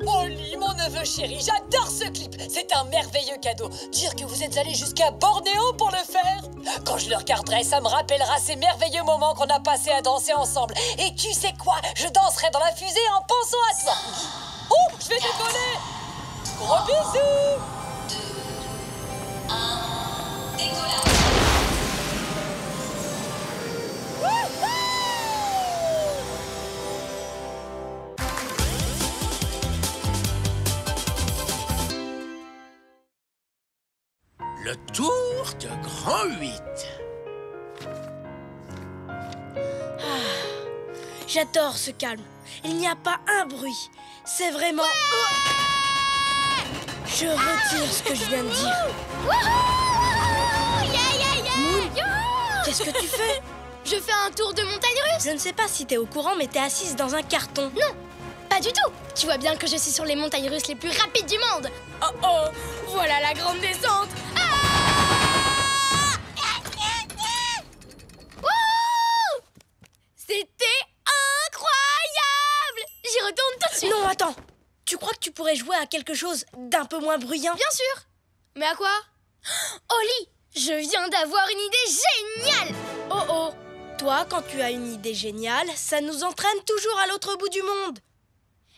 Oli, mon neveu chéri, j'adore ce clip. C'est un merveilleux cadeau. Dire que vous êtes allé jusqu'à Bornéo pour le faire. Quand je le regarderai, ça me rappellera ces merveilleux moments qu'on a passés à danser ensemble. Et tu sais quoi? Je danserai dans la fusée en pensant à ça. Oh, je vais décoller. Gros bisous. 2, 1, décollage. Le tour de Grand 8. J'adore ce calme. Il n'y a pas un bruit. C'est vraiment... Je retire ce que je viens de dire. Moon, qu'est-ce que tu fais? Je fais un tour de montagne russe. Je ne sais pas si t'es au courant, mais t'es assise dans un carton. Non, pas du tout. Tu vois bien que je suis sur les montagnes russes les plus rapides du monde. Oh oh, voilà la grande descente. C'était incroyable. J'y retourne tout de suite. Non, attends. Tu crois que tu pourrais jouer à quelque chose d'un peu moins bruyant? Bien sûr. Mais à quoi? Oli, je viens d'avoir une idée géniale. Oh oh. Toi, quand tu as une idée géniale, ça nous entraîne toujours à l'autre bout du monde.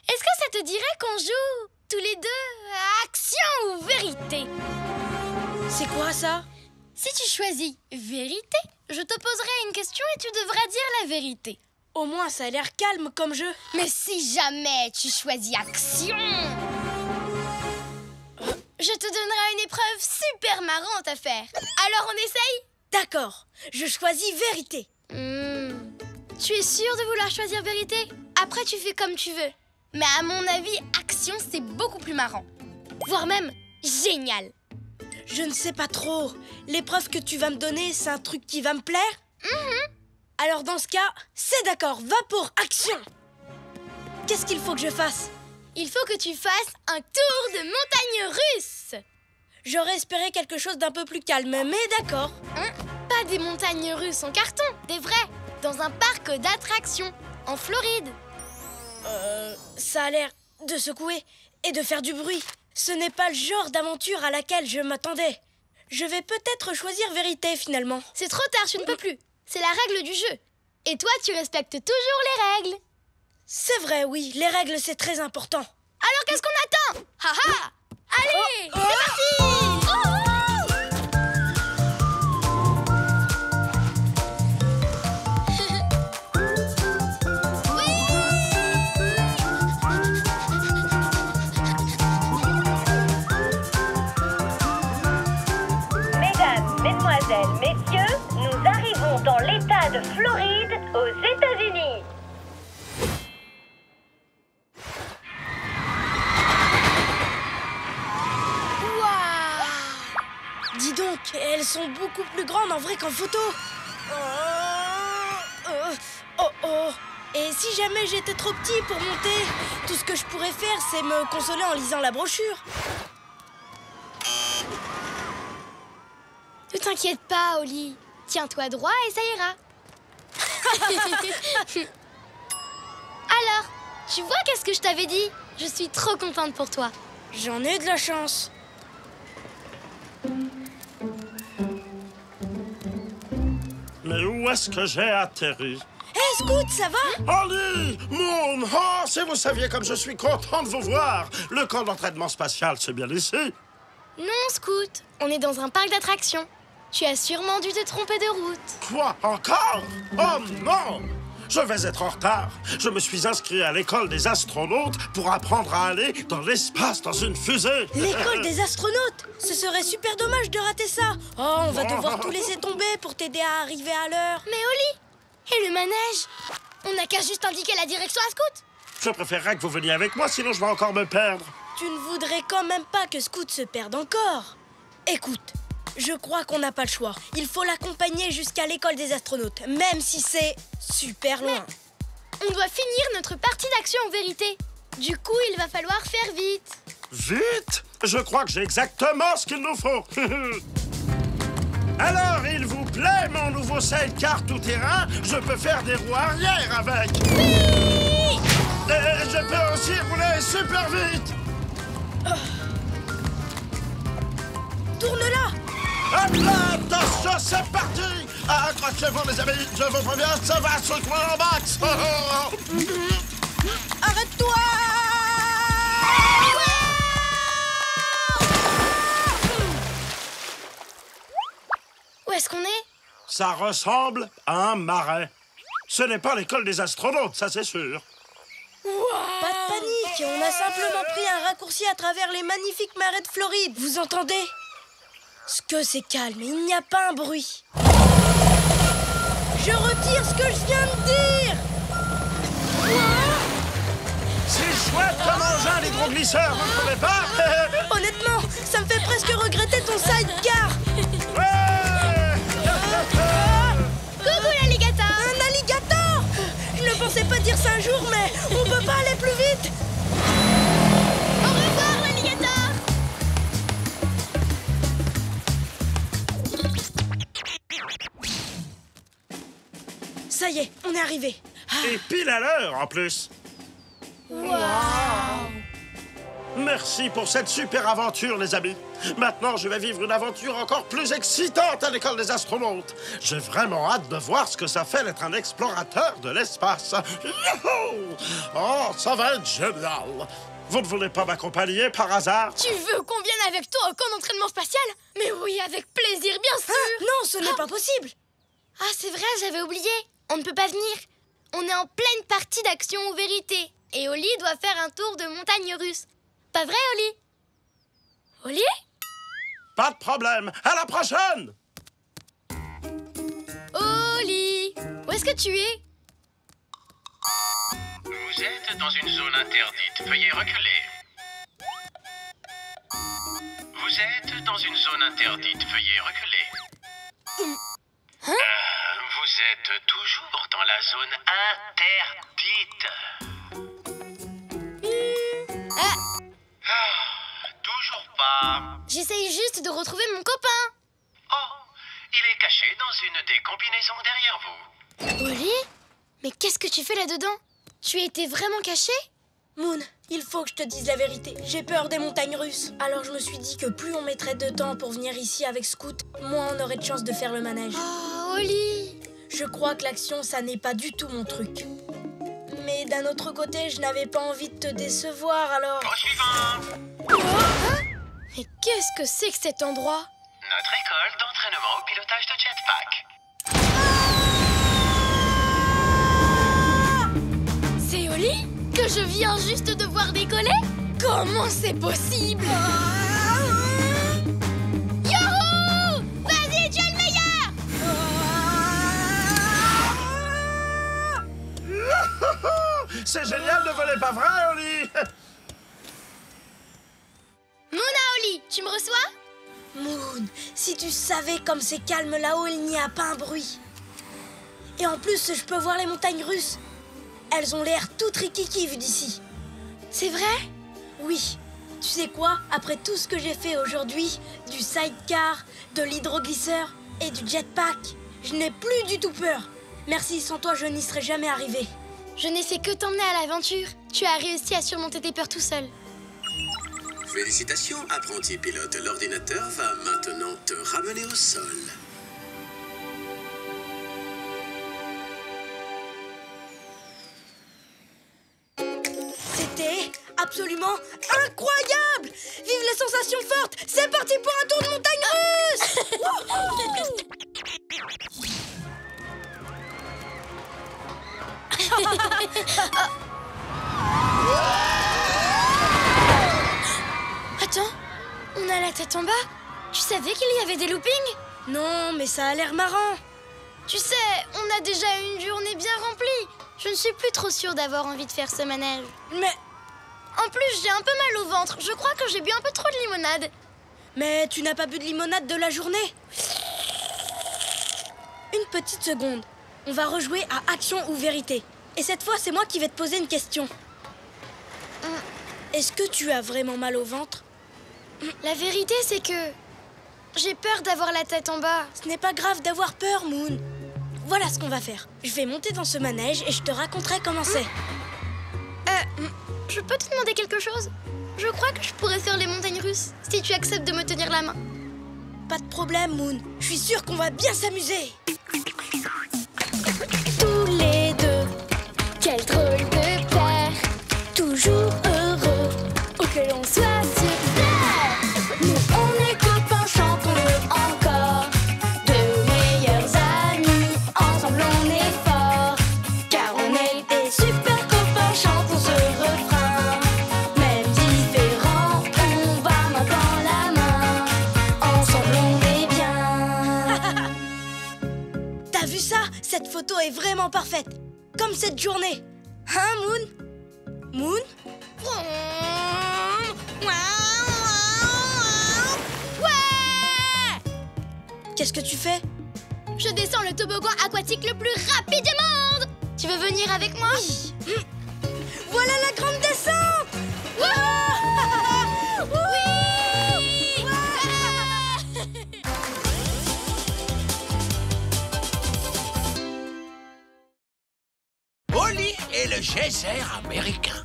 Est-ce que ça te dirait qu'on joue tous les deux à action ou vérité? C'est quoi ça? Si tu choisis vérité, je te poserai une question et tu devras dire la vérité. Au moins, ça a l'air calme comme jeu. Mais si jamais tu choisis action... Je te donnerai une épreuve super marrante à faire. Alors on essaye? D'accord, je choisis vérité. Tu es sûre de vouloir choisir vérité? Après, tu fais comme tu veux. Mais à mon avis, action, c'est beaucoup plus marrant. Voire même génial. Je ne sais pas trop. L'épreuve que tu vas me donner, c'est un truc qui va me plaire? Alors dans ce cas, c'est d'accord, va pour action. Qu'est-ce qu'il faut que je fasse? Il faut que tu fasses un tour de montagne russe. J'aurais espéré quelque chose d'un peu plus calme, mais d'accord. Pas des montagnes russes en carton, des vraies. Dans un parc d'attractions, en Floride. Ça a l'air de secouer et de faire du bruit. Ce n'est pas le genre d'aventure à laquelle je m'attendais. Je vais peut-être choisir vérité finalement. C'est trop tard, tu ne peux plus. C'est la règle du jeu. Et toi, tu respectes toujours les règles. C'est vrai, oui, les règles c'est très important. Alors qu'est-ce qu'on attend? Haha! Allez, c'est parti! Mesdames, mesdemoiselles, messieurs, nous arrivons dans l'État de Floride, aux États-Unis. Dis donc, elles sont beaucoup plus grandes en vrai qu'en photo. Et si jamais j'étais trop petit pour monter, tout ce que je pourrais faire, c'est me consoler en lisant la brochure. Ne t'inquiète pas, Oli. Tiens-toi droit et ça ira. Alors, tu vois qu'est-ce que je t'avais dit? Je suis trop contente pour toi. J'en ai de la chance. Mais où est-ce que j'ai atterri? Hé, Scout, ça va? Oli! Moon! Oh, si vous saviez comme je suis content de vous voir! Le camp d'entraînement spatial, c'est bien ici? Non, Scout, on est dans un parc d'attractions. Tu as sûrement dû te tromper de route. Quoi? Encore? Oh non! Je vais être en retard. Je me suis inscrit à l'école des astronautes pour apprendre à aller dans l'espace dans une fusée. L'école des astronautes? Ce serait super dommage de rater ça. Oh, on va devoir tout laisser tomber pour t'aider à arriver à l'heure. Mais Oli, et le manège? On n'a qu'à juste indiquer la direction à Scout. Je préférerais que vous veniez avec moi, sinon je vais encore me perdre. Tu ne voudrais quand même pas que Scout se perde encore. Écoute, je crois qu'on n'a pas le choix. Il faut l'accompagner jusqu'à l'école des astronautes, même si c'est super loin. Mais on doit finir notre partie d'action en vérité. Du coup, il va falloir faire vite. Vite? Je crois que j'ai exactement ce qu'il nous faut. Alors, il vous plaît, mon nouveau sidecar tout-terrain? Je peux faire des roues arrière avec. Oui! Et je peux aussi rouler super vite. Tourne-la! Hop là, attention, c'est parti! Accrochez-vous, mes amis, je vous préviens, ça va secouer en max! Arrête-toi! Où est-ce qu'on est? Ça ressemble à un marais. Ce n'est pas l'école des astronautes, ça c'est sûr. Pas de panique, on a simplement pris un raccourci à travers les magnifiques marais de Floride. Vous entendez? Ce que c'est calme, il n'y a pas un bruit. Je retire ce que je viens de dire. C'est chouette comme engin, l'hydroglisseur, vous ne trouvez pas? Honnêtement, ça me fait presque regretter ton sidecar. Coucou l'alligator! Un alligator! Je ne pensais pas dire ça un jour, mais on peut pas aller plus vite. Au revoir l'alligator! Ça y est, on est arrivé. Et pile à l'heure, en plus. Merci pour cette super aventure, les amis. Maintenant, je vais vivre une aventure encore plus excitante à l'école des astronautes. J'ai vraiment hâte de voir ce que ça fait d'être un explorateur de l'espace. Youhou! Oh, ça va être génial. Vous ne voulez pas m'accompagner par hasard? Tu veux qu'on vienne avec toi au camp d'entraînement spatial? Mais oui, avec plaisir, bien sûr! Non, ce n'est pas possible. Ah, c'est vrai, j'avais oublié. On ne peut pas venir. On est en pleine partie d'action ou vérité. Et Oli doit faire un tour de montagne russe. Pas vrai, Oli? Oli? Pas de problème. À la prochaine! Oli, où est-ce que tu es? Vous êtes dans une zone interdite. Veuillez reculer. Vous êtes dans une zone interdite. Veuillez reculer. Vous êtes toujours dans la zone interdite. Toujours pas. J'essaye juste de retrouver mon copain. Oh, il est caché dans une des combinaisons derrière vous. Oli? Mais qu'est-ce que tu fais là-dedans? Tu étais vraiment caché? Moon, il faut que je te dise la vérité. J'ai peur des montagnes russes. Alors je me suis dit que plus on mettrait de temps pour venir ici avec Scout, moins on aurait de chance de faire le manège. Oh, Oli! Je crois que l'action, ça n'est pas du tout mon truc. Mais d'un autre côté, je n'avais pas envie de te décevoir, alors... Au suivant. Mais qu'est-ce que c'est que cet endroit? Notre école d'entraînement au pilotage de jetpack. C'est Oli? Que je viens juste de voir décoller? Comment c'est possible? Youhou! Vas-y, tu es le meilleur! C'est génial de voler, pas vrai, Oli? Mouna, Oli, tu me reçois? Moon, si tu savais comme c'est calme là-haut, il n'y a pas un bruit. Et en plus, je peux voir les montagnes russes. Elles ont l'air toutes rikiki vues d'ici. C'est vrai? Oui. Tu sais quoi? Après tout ce que j'ai fait aujourd'hui, du sidecar, de l'hydroglisseur et du jetpack, je n'ai plus du tout peur. Merci, sans toi, je n'y serais jamais arrivé. Je n'ai fait que t'emmener à l'aventure. Tu as réussi à surmonter tes peurs tout seul. Félicitations, apprenti pilote. L'ordinateur va maintenant te ramener au sol. C'était absolument incroyable! Vive les sensations fortes! C'est parti pour un tour de montagne russe! Attends, on a la tête en bas. Tu savais qu'il y avait des loopings? Non, mais ça a l'air marrant. Tu sais, on a déjà une journée bien remplie. Je ne suis plus trop sûre d'avoir envie de faire ce manège. Mais... En plus, j'ai un peu mal au ventre. Je crois que j'ai bu un peu trop de limonade. Mais tu n'as pas bu de limonade de la journée? Une petite seconde. On va rejouer à action ou vérité. Et cette fois, c'est moi qui vais te poser une question. Est-ce que tu as vraiment mal au ventre? La vérité, c'est que... j'ai peur d'avoir la tête en bas. Ce n'est pas grave d'avoir peur, Moon. Voilà ce qu'on va faire. Je vais monter dans ce manège et je te raconterai comment c'est. Je peux te demander quelque chose? Je crois que je pourrais faire les montagnes russes si tu acceptes de me tenir la main. Pas de problème, Moon. Je suis sûre qu'on va bien s'amuser. Tous les deux, quel drôle de paire, toujours heureux, où que l'on soit sur terre. Nous on est copains, chantons-le encore, de meilleurs amis, ensemble on est forts, car on est des super copains, chantons ce refrain. Même différents, on va main dans la main, ensemble on est bien. T'as vu ça? Cette photo est vraiment parfaite. Comme cette journée. Hein, Moon? Moon? Ouais! Qu'est-ce que tu fais? Je descends le toboggan aquatique le plus rapide du monde! Tu veux venir avec moi? Voilà la grande descente! Oli et le geyser américain.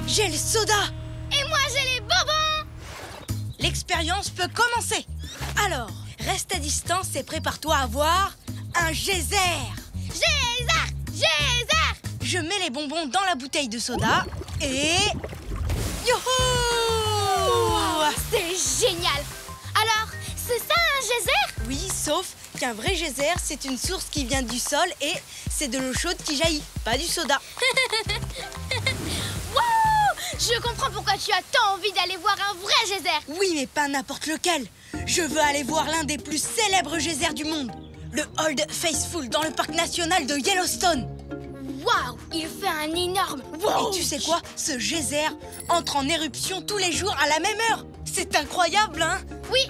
J'ai le soda! Et moi, j'ai les bonbons! L'expérience peut commencer. Alors, reste à distance et prépare-toi à voir un geyser. Geyser! Geyser! Je mets les bonbons dans la bouteille de soda et... Youhou! C'est génial! Alors, c'est ça un geyser? Oui, sauf qu'un vrai geyser, c'est une source qui vient du sol et c'est de l'eau chaude qui jaillit, pas du soda. Je comprends pourquoi tu as tant envie d'aller voir un vrai geyser. Oui, mais pas n'importe lequel. Je veux aller voir l'un des plus célèbres geysers du monde. Le Old Faithful dans le parc national de Yellowstone. Waouh, il fait un énorme wow. Et tu sais quoi? Ce geyser entre en éruption tous les jours à la même heure. C'est incroyable, hein? Oui.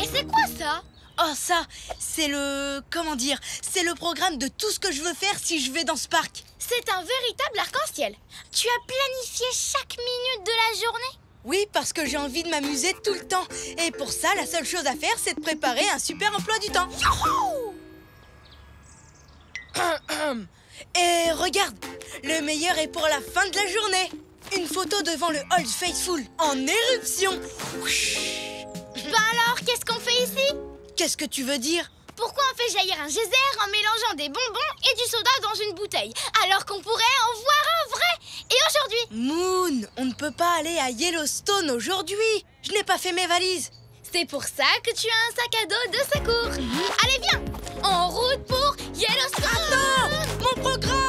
Et c'est quoi ça? Oh ça, c'est le... comment dire? C'est le programme de tout ce que je veux faire si je vais dans ce parc. C'est un véritable arc-en-ciel. Tu as planifié chaque minute de la journée? Oui, parce que j'ai envie de m'amuser tout le temps. Et pour ça, la seule chose à faire, c'est de préparer un super emploi du temps. Et regarde, le meilleur est pour la fin de la journée. Une photo devant le Old Faithful en éruption. Ben alors, qu'est-ce qu'on fait ici? Qu'est-ce que tu veux dire? Pourquoi on fait jaillir un geyser en mélangeant des bonbons et du soda dans une bouteille, alors qu'on pourrait en voir un vrai? Et aujourd'hui? Moon, on ne peut pas aller à Yellowstone aujourd'hui. Je n'ai pas fait mes valises. C'est pour ça que tu as un sac à dos de secours. Allez, viens! En route pour Yellowstone! Attends! Mon programme!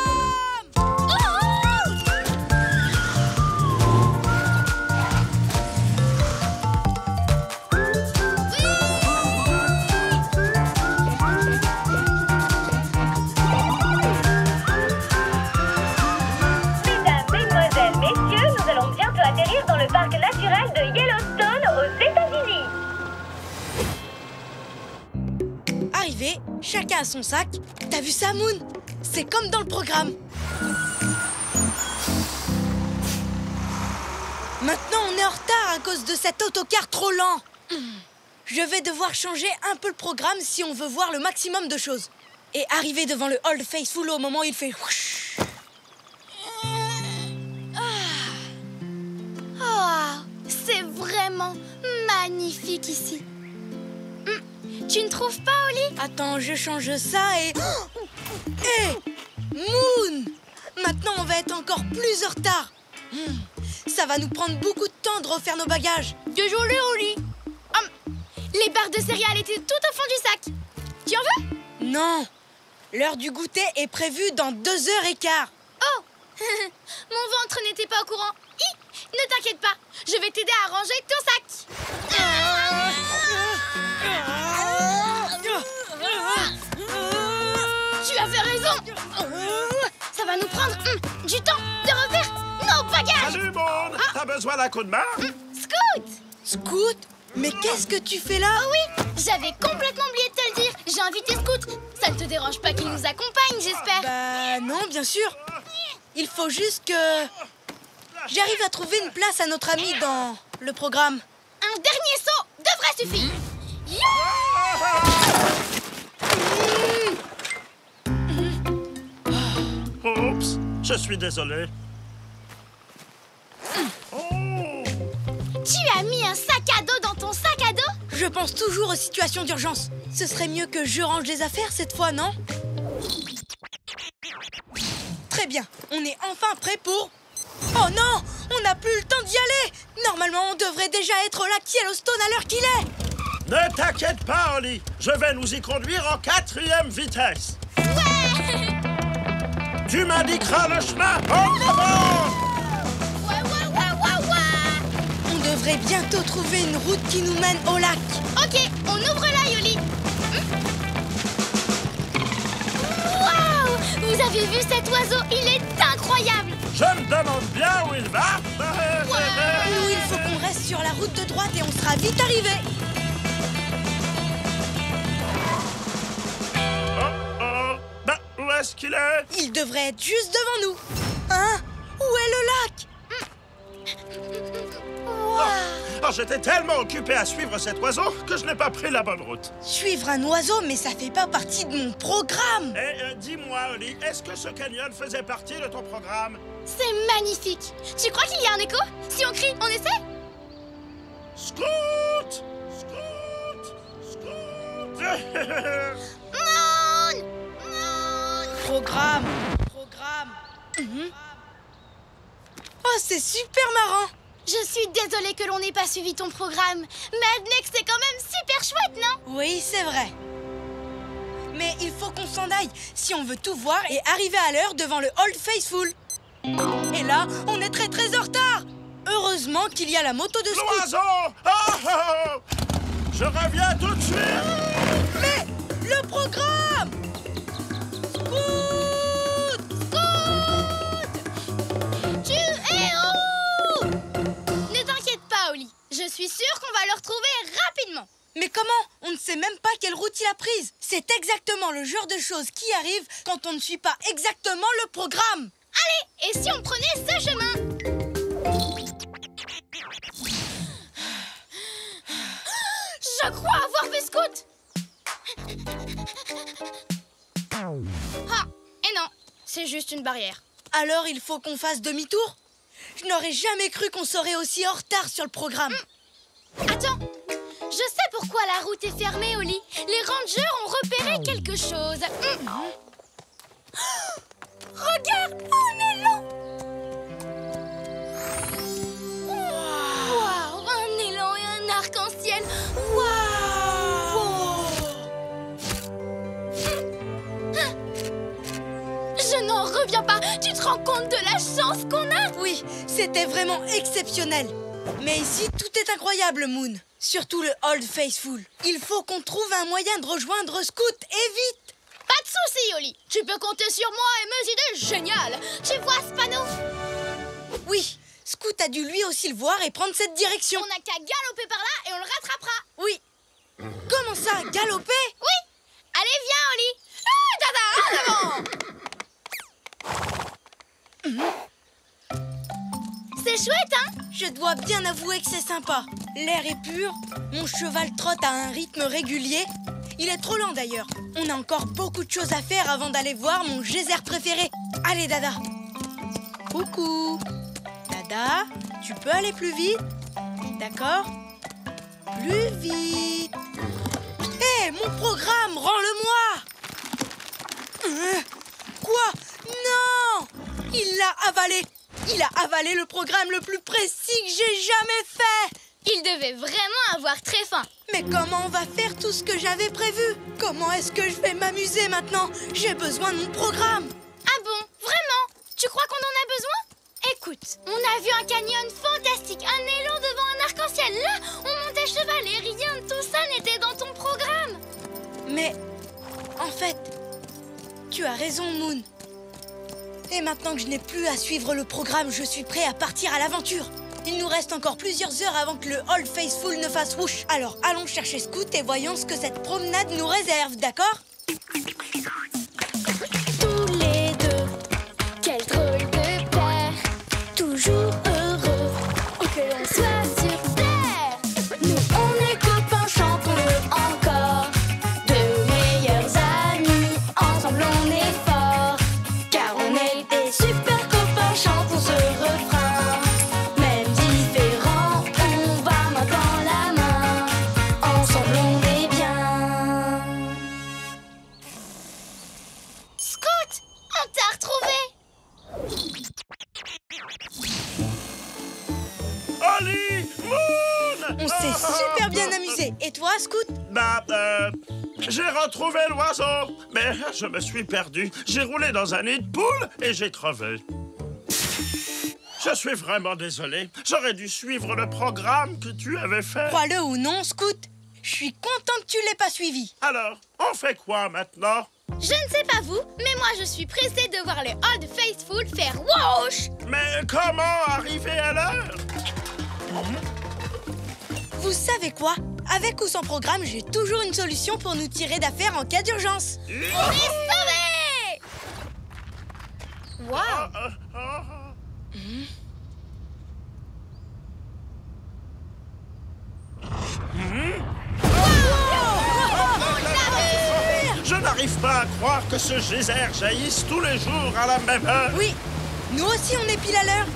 Dans le parc naturel de Yellowstone aux États-Unis. Arrivé, chacun a son sac. T'as vu ça, Moon? C'est comme dans le programme. Maintenant, on est en retard à cause de cet autocar trop lent. Je vais devoir changer un peu le programme si on veut voir le maximum de choses. Et arriver devant le Old Faithful au moment où il fait whoosh. C'est vraiment magnifique ici. Tu ne trouves pas, Oli? Attends, je change ça et... Hé Moon! Maintenant, on va être encore plus en retard. Ça va nous prendre beaucoup de temps de refaire nos bagages. Désolé, Oli. Les barres de céréales étaient tout au fond du sac. Tu en veux? Non. L'heure du goûter est prévue dans 2h15. Oh. Mon ventre n'était pas au courant. Ne t'inquiète pas, je vais t'aider à ranger ton sac. Tu avais raison. Ça va nous prendre du temps de refaire nos bagages. Salut, Moon. T'as besoin d'un coup de main? Scoot! Scoot? Mais qu'est-ce que tu fais là? Oh oui, j'avais complètement oublié de te le dire. J'ai invité Scoot. Ça ne te dérange pas qu'il nous accompagne, j'espère? Bah non, bien sûr. Il faut juste que... j'arrive à trouver une place à notre ami dans le programme. Un dernier saut devrait suffire. Oups, je suis désolé. Tu as mis un sac à dos dans ton sac à dos? Je pense toujours aux situations d'urgence. Ce serait mieux que je range les affaires cette fois, non? Très bien, on est enfin prêt pour... Oh non! On n'a plus le temps d'y aller! Normalement, on devrait déjà être là à Yellowstone à l'heure qu'il est! Ne t'inquiète pas, Oli. Je vais nous y conduire en 4e vitesse. Ouais! Tu m'indiqueras le chemin en avant! On devrait bientôt trouver une route qui nous mène au lac. Ok, on ouvre l'œil, Oli. Waouh! Vous avez vu cet oiseau? Il est incroyable! Je me demande bien où il va. Nous, il faut qu'on reste sur la route de droite et on sera vite arrivé. Oh. Ben, où est-ce qu'il est? Il devrait être juste devant nous. Hein? Où est le lac? Oh, j'étais tellement occupé à suivre cet oiseau que je n'ai pas pris la bonne route. Suivre un oiseau, mais ça fait pas partie de mon programme. Et dis-moi, Oli, est-ce que ce canyon faisait partie de ton programme? C'est magnifique. Tu crois qu'il y a un écho? Si on crie, on essaie? Scoot! Scoot! Scoot! Moon! Programme. Oh, c'est super marrant. Je suis désolée que l'on n'ait pas suivi ton programme. Mais admets que c'est quand même super chouette, non? Oui, c'est vrai. Mais il faut qu'on s'en aille si on veut tout voir et arriver à l'heure devant le Old Faithful. Et là, on est très en retard. Heureusement qu'il y a la moto de Scoot. L'oiseau! Je reviens tout de suite! Mais le programme! Scoot! Scoot! Tu es où? Ne t'inquiète pas, Oli. Je suis sûre qu'on va le retrouver rapidement. Mais comment? On ne sait même pas quelle route il a prise. C'est exactement le genre de choses qui arrive quand on ne suit pas exactement le programme. Allez, et si on prenait ce chemin? Je crois avoir vu Scoot. Ah, et non, c'est juste une barrière. Alors il faut qu'on fasse demi-tour? Je n'aurais jamais cru qu'on serait aussi en retard sur le programme. Attends, je sais pourquoi la route est fermée, Oli. Les rangers ont repéré quelque chose. Regarde, un élan! Waouh, un élan et un arc-en-ciel. Waouh! Je n'en reviens pas. Tu te rends compte de la chance qu'on a? Oui, c'était vraiment exceptionnel. Mais ici, tout est incroyable, Moon. Surtout le Old Faithful. Il faut qu'on trouve un moyen de rejoindre Scoot, et vite! Pas de soucis, Oli. Tu peux compter sur moi et mes idées géniales. Tu vois ce panneau? Oui, Scoot a dû lui aussi le voir et prendre cette direction. On n'a qu'à galoper par là et on le rattrapera. Oui. Comment ça, galoper? Oui. Allez, viens, Oli. Dada, en avant. C'est chouette, hein? Je dois bien avouer que c'est sympa. L'air est pur, mon cheval trotte à un rythme régulier. Il est trop lent d'ailleurs. On a encore beaucoup de choses à faire avant d'aller voir mon geyser préféré. Allez, Dada. Coucou. Dada, tu peux aller plus vite? D'accord? Plus vite. Hé, mon programme, rends-le-moi! Quoi? Non! Il l'a avalé. Il a avalé le programme le plus précis que j'ai jamais fait. Il devait vraiment avoir très faim. Mais comment on va faire tout ce que j'avais prévu? Comment est-ce que je vais m'amuser maintenant? J'ai besoin de mon programme. Ah bon? Vraiment? Tu crois qu'on en a besoin? Écoute, on a vu un canyon fantastique, un élan devant un arc-en-ciel. Là, on montait cheval et rien de tout ça n'était dans ton programme. Mais, en fait, tu as raison, Moon. Et maintenant que je n'ai plus à suivre le programme, je suis prêt à partir à l'aventure. Il nous reste encore plusieurs heures avant que le Old Faithful ne fasse whoosh. Alors allons chercher Scoot et voyons ce que cette promenade nous réserve, d'accord? Tous les deux, quel drôle de père, toujours heureux, où que l'on soit sur terre. Nous on est copains, chantons-le encore, de meilleurs amis, ensemble on est forts, car on est des super copains, chantons ce refrain. Même différents, on va main dans la main, ensemble on est bien. Scoot, on t'a retrouvé. Oli! Moon! On s'est super bien amusé. Et toi, Scoot? J'ai retrouvé l'oiseau, mais je me suis perdu. J'ai roulé dans un nid de poule et j'ai crevé. Je suis vraiment désolé. J'aurais dû suivre le programme que tu avais fait. Crois-le ou non, Scoot, je suis content que tu l'aies pas suivi. Alors, on fait quoi maintenant? Je ne sais pas vous, mais moi je suis pressée de voir les Old Faithful faire whoosh. Mais comment arriver à l'heure? Vous savez quoi? Avec ou sans programme, j'ai toujours une solution pour nous tirer d'affaire en cas d'urgence. On est sauvés! Waouh! Je n'arrive pas à croire que ce geyser jaillisse tous les jours à la même heure. Oui, nous aussi on est pile à l'heure.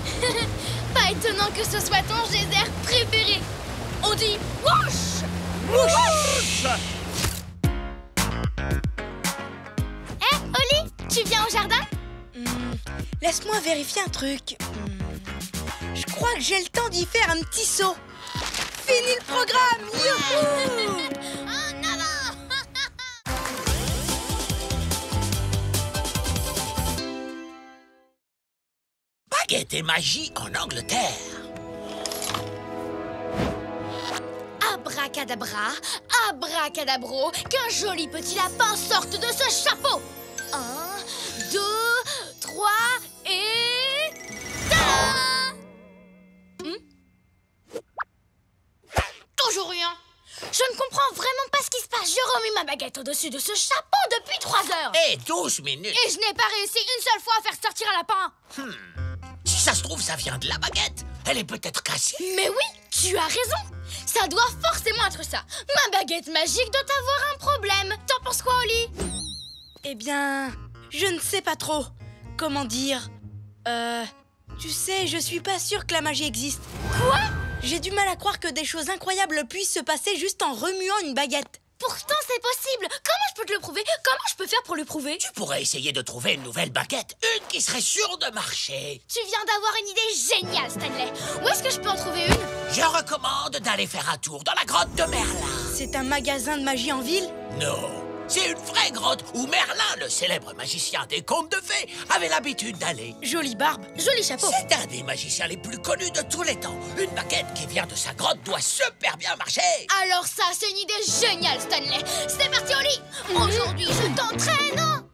Pas étonnant que ce soit ton geyser préféré. On dit whoosh! Whoosh! Hé, Oli, tu viens au jardin? Laisse-moi vérifier un truc. Je crois que j'ai le temps d'y faire un petit saut. Fini le programme! Youhou! En avant! Baguette et magie en Angleterre. Abracadabra, abracadabro, qu'un joli petit lapin sorte de ce chapeau. 1, 2, 3 et... Tada! Toujours rien. Je ne comprends vraiment pas ce qui se passe. J'ai remis ma baguette au-dessus de ce chapeau depuis 3 heures. Et 12 minutes. Et je n'ai pas réussi une seule fois à faire sortir un lapin. Si ça se trouve, ça vient de la baguette. Elle est peut-être cassée. Mais oui, tu as raison. Ça doit forcément être ça. Ma baguette magique doit avoir un problème. T'en penses quoi, Oli? Eh bien, je ne sais pas trop. Comment dire? Tu sais, je suis pas sûre que la magie existe. Quoi? J'ai du mal à croire que des choses incroyables puissent se passer juste en remuant une baguette. Pourtant, c'est possible. Comment je peux te le prouver? Comment je peux faire pour le prouver? Tu pourrais essayer de trouver une nouvelle baguette. Une qui serait sûre de marcher. Tu viens d'avoir une idée géniale, Stanley. Où est-ce que je peux en trouver une? Je recommande d'aller faire un tour dans la grotte de Merlin. C'est un magasin de magie en ville? Non, c'est une vraie grotte où Merlin, le célèbre magicien des contes de fées, avait l'habitude d'aller. Jolie barbe, joli chapeau. C'est un des magiciens les plus connus de tous les temps. Une baguette qui vient de sa grotte doit super bien marcher. Alors ça, c'est une idée géniale, Stanley. C'est parti, Oli. Aujourd'hui, je t'entraîne.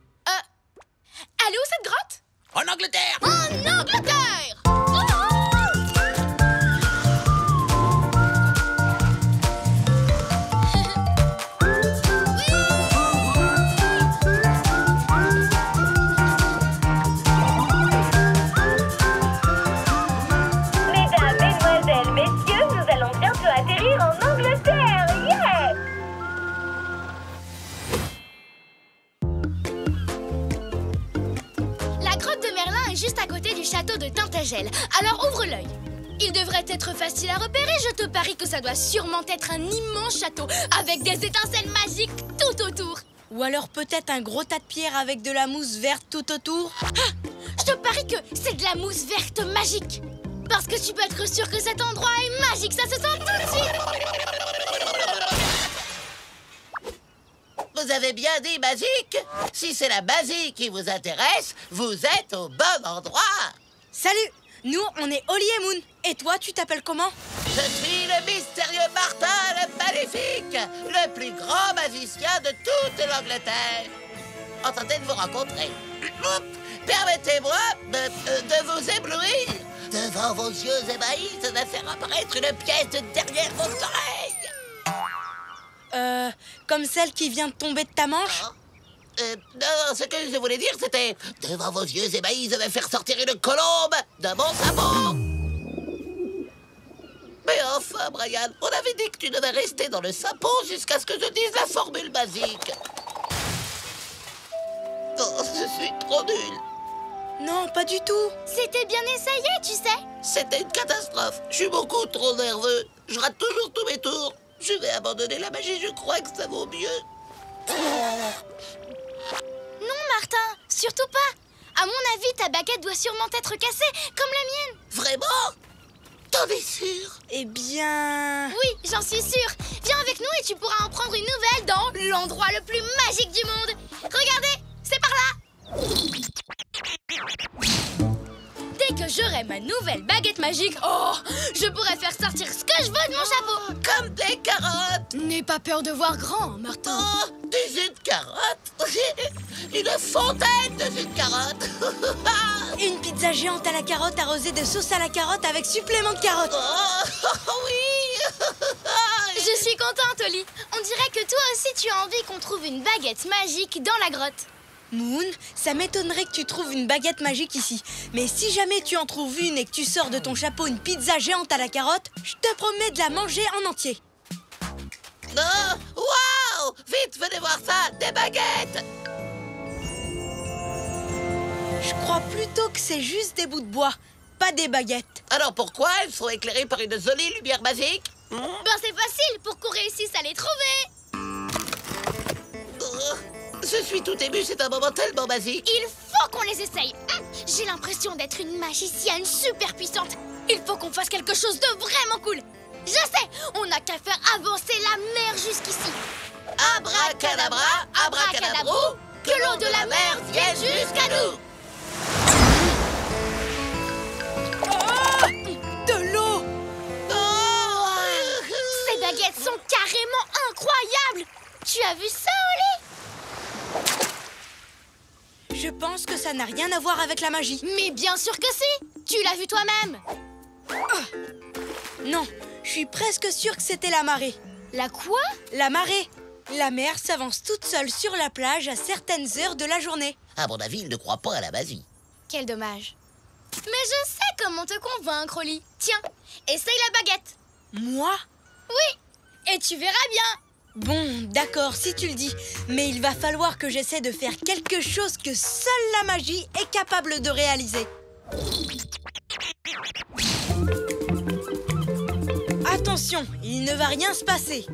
Elle est où cette grotte? En Angleterre. En Angleterre. Juste à côté du château de Tintagel. Alors ouvre l'œil. Il devrait être facile à repérer. Je te parie que ça doit sûrement être un immense château avec des étincelles magiques tout autour. Ou alors peut-être un gros tas de pierres avec de la mousse verte tout autour. Ah, je te parie que c'est de la mousse verte magique. Parce que tu peux être sûr que cet endroit est magique. Ça se sent tout de suite. Vous avez bien dit magique. Si c'est la magie qui vous intéresse, vous êtes au bon endroit. Salut, nous on est Oli et Moon. Et toi, tu t'appelles comment? Je suis le mystérieux Martin le Maléfique, le plus grand magicien de toute l'Angleterre. Enchanté de vous rencontrer. Permettez-moi de vous éblouir. Devant vos yeux ébahis, je vais faire apparaître une pièce derrière vos oreilles. Comme celle qui vient de tomber de ta manche? Non, ce que je voulais dire, c'était... Devant vos yeux ébahis, je vais faire sortir une colombe de mon sabot. Mais enfin, Brian, on avait dit que tu devais rester dans le sapot jusqu'à ce que je dise la formule magique. Oh, je suis trop nul. Non, pas du tout. C'était bien essayé, tu sais. C'était une catastrophe. Je suis beaucoup trop nerveux. Je rate toujours tous mes tours. Je vais abandonner la magie, je crois que ça vaut mieux. Non, Martin, surtout pas. À mon avis, ta baguette doit sûrement être cassée, comme la mienne. Vraiment? T'en es sûr? Eh bien... Oui, j'en suis sûre. Viens avec nous et tu pourras en prendre une nouvelle dans l'endroit le plus magique du monde. Regardez, c'est par là. Dès que j'aurai ma nouvelle baguette magique, je pourrai faire sortir ce que je veux de mon chapeau. Comme des carottes. N'aie pas peur de voir grand, Martin. Oh, des jus de carottes. Une fontaine de jus de carottes. Une pizza géante à la carotte arrosée de sauce à la carotte avec supplément de carotte. Oh, oui. Je suis contente, Oli. On dirait que toi aussi tu as envie qu'on trouve une baguette magique dans la grotte. Moon, ça m'étonnerait que tu trouves une baguette magique ici. Mais si jamais tu en trouves une et que tu sors de ton chapeau une pizza géante à la carotte, je te promets de la manger en entier. Oh, waouh! Vite, venez voir ça, des baguettes! Je crois plutôt que c'est juste des bouts de bois, pas des baguettes. Alors pourquoi elles sont éclairées par une jolie lumière magique? Ben c'est facile, pour qu'on réussisse à les trouver. Je suis tout ému, c'est un moment tellement magique. Il faut qu'on les essaye. J'ai l'impression d'être une magicienne super puissante. Il faut qu'on fasse quelque chose de vraiment cool. Je sais, on n'a qu'à faire avancer la mer jusqu'ici. Abracadabra, abracadabrou, que l'eau de la mer vienne jusqu'à nous. De l'eau. Ces baguettes sont carrément incroyable! Tu as vu ça, Oli? Je pense que ça n'a rien à voir avec la magie. Mais bien sûr que si! Tu l'as vu toi-même! Non, je suis presque sûre que c'était la marée. La quoi? La marée. La mer s'avance toute seule sur la plage à certaines heures de la journée. À mon avis, il ne croit pas à la magie. Quel dommage. Mais je sais comment te convaincre, Oli. Tiens, essaye la baguette. Moi? Oui, et tu verras bien. Bon, d'accord, si tu le dis. Mais il va falloir que j'essaie de faire quelque chose que seule la magie est capable de réaliser. Attention, il ne va rien se passer.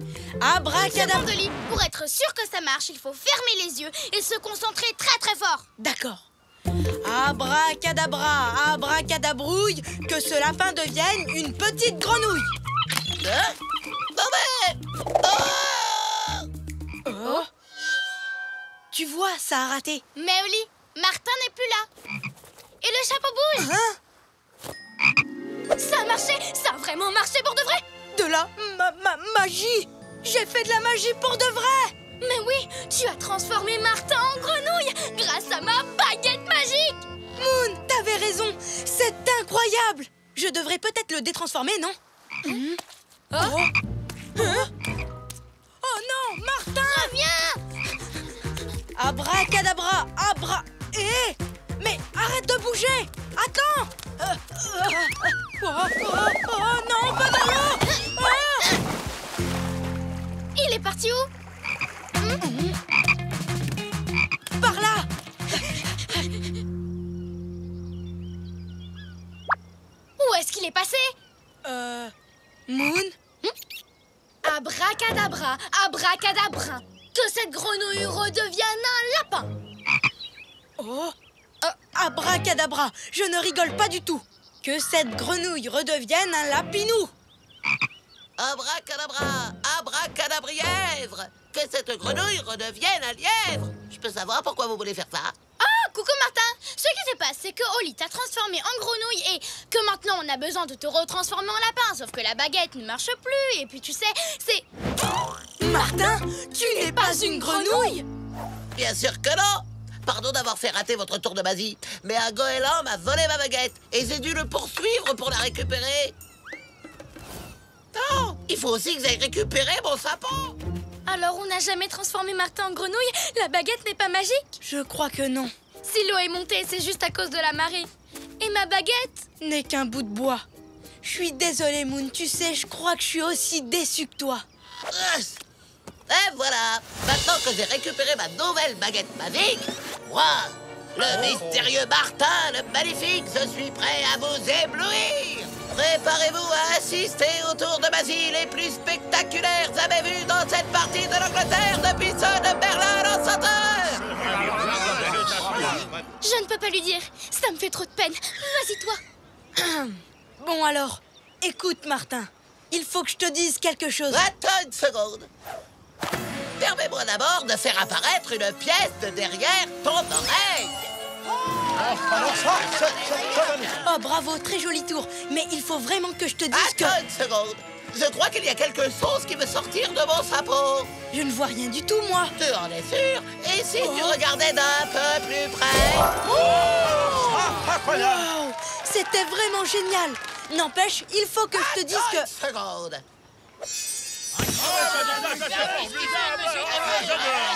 Abracadabra. Une seconde, Oli. Pour être sûr que ça marche, il faut fermer les yeux et se concentrer très très fort. D'accord. Abracadabra, abracadabrouille, que ce lapin devienne une petite grenouille. Hein? Non mais... Oh. Tu vois, ça a raté. Mais Oli, Martin n'est plus là. Et le chapeau bouge. Hein? Ça a marché. Ça a vraiment marché pour de vrai. De la magie. J'ai fait de la magie pour de vrai. Mais oui, tu as transformé Martin en grenouille grâce à ma baguette magique. Moon, t'avais raison. C'est incroyable. Je devrais peut-être le détransformer, non? Oh. Hein? Oh non, Martin! Reviens! Abracadabra, Mais arrête de bouger! Attends! Oh non, pas dans l'eau! Il est parti où? Par là! Où est-ce qu'il est passé? Moon? Abracadabra, abracadabra. Que cette grenouille redevienne un lapin. Oh! Abracadabra, je ne rigole pas du tout. Que cette grenouille redevienne un lapinou. Abracadabra, abracadabrièvre. Que cette grenouille redevienne un lièvre. Je peux savoir pourquoi vous voulez faire ça? Ah, coucou Martin. Ce qui se passe, c'est que Oli t'a transformé en grenouille et que maintenant on a besoin de te retransformer en lapin. Sauf que la baguette ne marche plus et puis tu sais, c'est... Martin, tu n'es pas une grenouille? Bien sûr que non. Pardon d'avoir fait rater votre tour de magie, mais un goéland m'a volé ma baguette et j'ai dû le poursuivre pour la récupérer. Oh, il faut aussi que j'aille récupérer mon sapin. Alors on n'a jamais transformé Martin en grenouille? La baguette n'est pas magique? Je crois que non. Si l'eau est montée, c'est juste à cause de la marée. Et ma baguette? N'est qu'un bout de bois. Je suis désolée, Moon. Tu sais, je crois que je suis aussi déçue que toi. Et voilà. Maintenant que j'ai récupéré ma nouvelle baguette magique, moi, le mystérieux Martin, le magnifique, je suis prêt à vous éblouir. Préparez-vous à assister au tour de magie les plus spectaculaires jamais vus dans cette partie de l'Angleterre depuis ceux de Merlin l'Enchanteur. Je ne peux pas lui dire. Ça me fait trop de peine. Vas-y, toi. Bon alors, écoute, Martin. Il faut que je te dise quelque chose. Attends une seconde. Permets-moi d'abord de faire apparaître une pièce de derrière ton oreille. Oh, bravo, très joli tour. Mais il faut vraiment que je te dise que... Attends une seconde. Je crois qu'il y a quelque chose qui veut sortir de mon sapin. Je ne vois rien du tout, moi. Tu en es sûr? Et si tu regardais d'un peu plus près? Wow, c'était vraiment génial. N'empêche, il faut que je te dise que... Attends une seconde.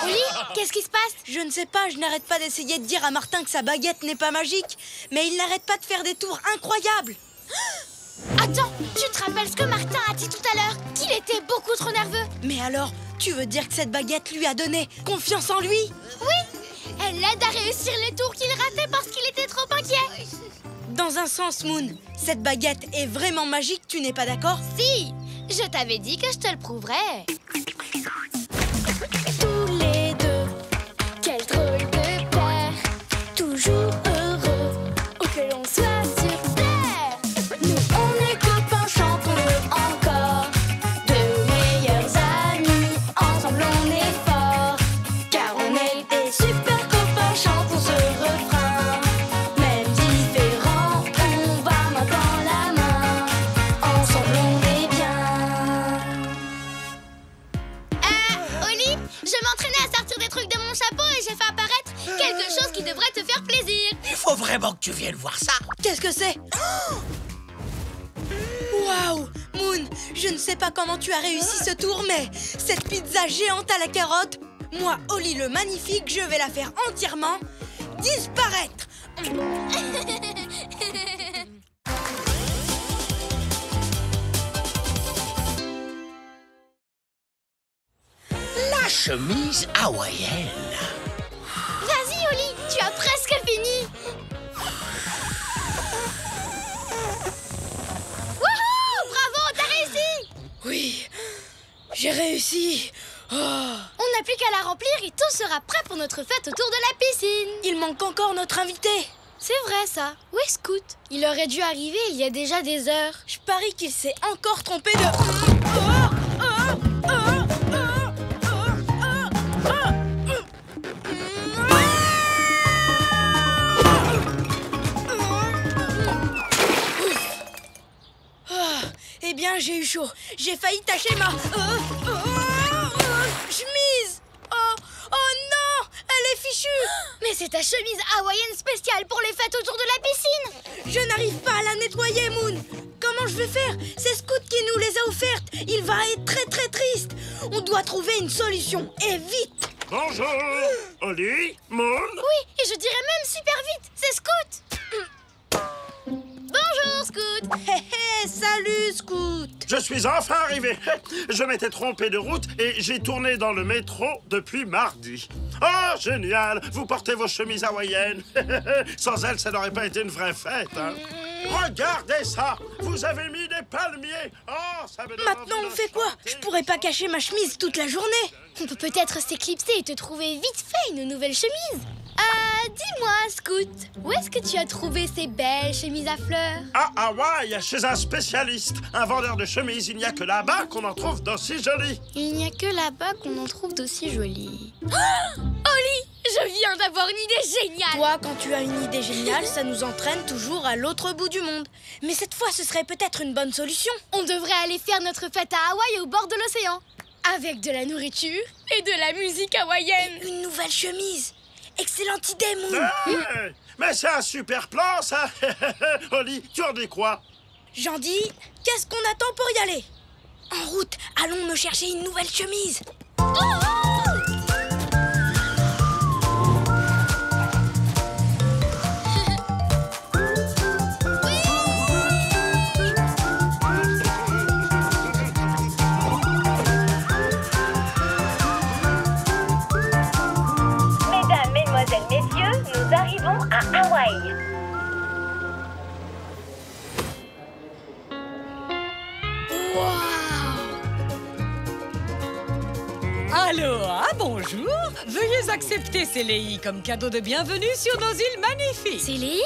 Oli, qu'est-ce qui se passe? Je ne sais pas, je n'arrête pas d'essayer de dire à Martin que sa baguette n'est pas magique. Mais il n'arrête pas de faire des tours incroyables. Attends, tu te rappelles ce que Martin a dit tout à l'heure? Qu'il était beaucoup trop nerveux. Mais alors, tu veux dire que cette baguette lui a donné confiance en lui? Oui, elle l'aide à réussir les tours qu'il ratait parce qu'il était trop inquiet. Dans un sens, Moon, cette baguette est vraiment magique, tu n'es pas d'accord? Si, je t'avais dit que je te le prouverais. Tous les deux, quel drôle de père, toujours heureux, où que l'on soit sur terre. Nous on est copains, chantons-le encore, de meilleurs amis, ensemble on est forts, car on est des super copains, chantons ce refrain. Même différents, on va main dans la main, ensemble on est bien. truc de mon chapeau et j'ai fait apparaître quelque chose qui devrait te faire plaisir. Il faut vraiment que tu viennes voir ça. Qu'est-ce que c'est? Waouh! Moon, je ne sais pas comment tu as réussi ce tour, mais cette pizza géante à la carotte, moi, Oli le magnifique, je vais la faire entièrement disparaître. La chemise hawaïenne. Vas-y, Oli, tu as presque fini. Wouhou! Bravo, t'as réussi! Oui, j'ai réussi. Oh. On n'a plus qu'à la remplir et tout sera prêt pour notre fête autour de la piscine. Il manque encore notre invité. C'est vrai, ça. Où est Scoot? Il aurait dû arriver il y a déjà des heures. Je parie qu'il s'est encore trompé de... Eh bien, j'ai eu chaud. J'ai failli tacher ma... chemise. Oh non, elle est fichue. Mais c'est ta chemise hawaïenne spéciale pour les fêtes autour de la piscine. Je n'arrive pas à la nettoyer, Moon. Comment je vais faire? C'est Scoot qui nous les a offertes. Il va être très très triste. On doit trouver une solution, et vite. Bonjour, Oli, Moon. Oui, et je dirais même super vite. C'est Scoot. Bonjour, Scoot. Hé hé, salut, Scoot. Je suis enfin arrivé. Je m'étais trompé de route et j'ai tourné dans le métro depuis mardi. Oh, génial! Vous portez vos chemises hawaïennes. Sans elles, ça n'aurait pas été une vraie fête. Hein. Regardez ça! Vous avez mis des palmiers. Oh, ça me donne Maintenant, envie on de fait quoi? chanter. Je pourrais pas cacher ma chemise toute la journée. On peut peut-être s'éclipser et te trouver vite fait une nouvelle chemise. Dis-moi, Scoot, où est-ce que tu as trouvé ces belles chemises à fleurs? À Hawaï, chez un spécialiste, un vendeur de chemises. Il n'y a que là-bas qu'on en trouve d'aussi jolies. Il n'y a que là-bas qu'on en trouve d'aussi jolies. Oli, je viens d'avoir une idée géniale. Toi, quand tu as une idée géniale, ça nous entraîne toujours à l'autre bout du monde. Mais cette fois, ce serait peut-être une bonne solution. On devrait aller faire notre fête à Hawaï au bord de l'océan. Avec de la nourriture et de la musique hawaïenne. Et une nouvelle chemise. Excellente idée, Moon. Hey, mais c'est un super plan, ça. Oli, tu en dis quoi? J'en dis, qu'est-ce qu'on attend pour y aller? En route, allons me chercher une nouvelle chemise. Mesdames, mesdemoiselles, messieurs, nous arrivons à Hawaï. Aloha, bonjour. Veuillez accepter ces léis comme cadeau de bienvenue sur nos îles magnifiques. Célie?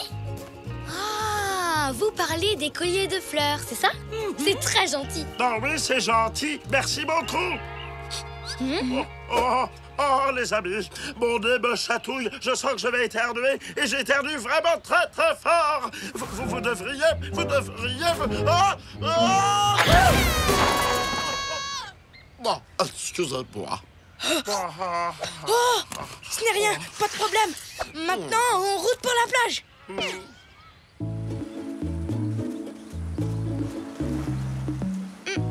Ah, vous parlez des colliers de fleurs, c'est ça? C'est très gentil. Non, oui, c'est gentil. Merci beaucoup. Oh, les amis, mon nez me chatouille. Je sens que je vais éternuer et j'éternue vraiment très, très fort. Vous devriez... Bon, excusez-moi. Oh, ce n'est rien, pas de problème. Maintenant, en route pour la plage.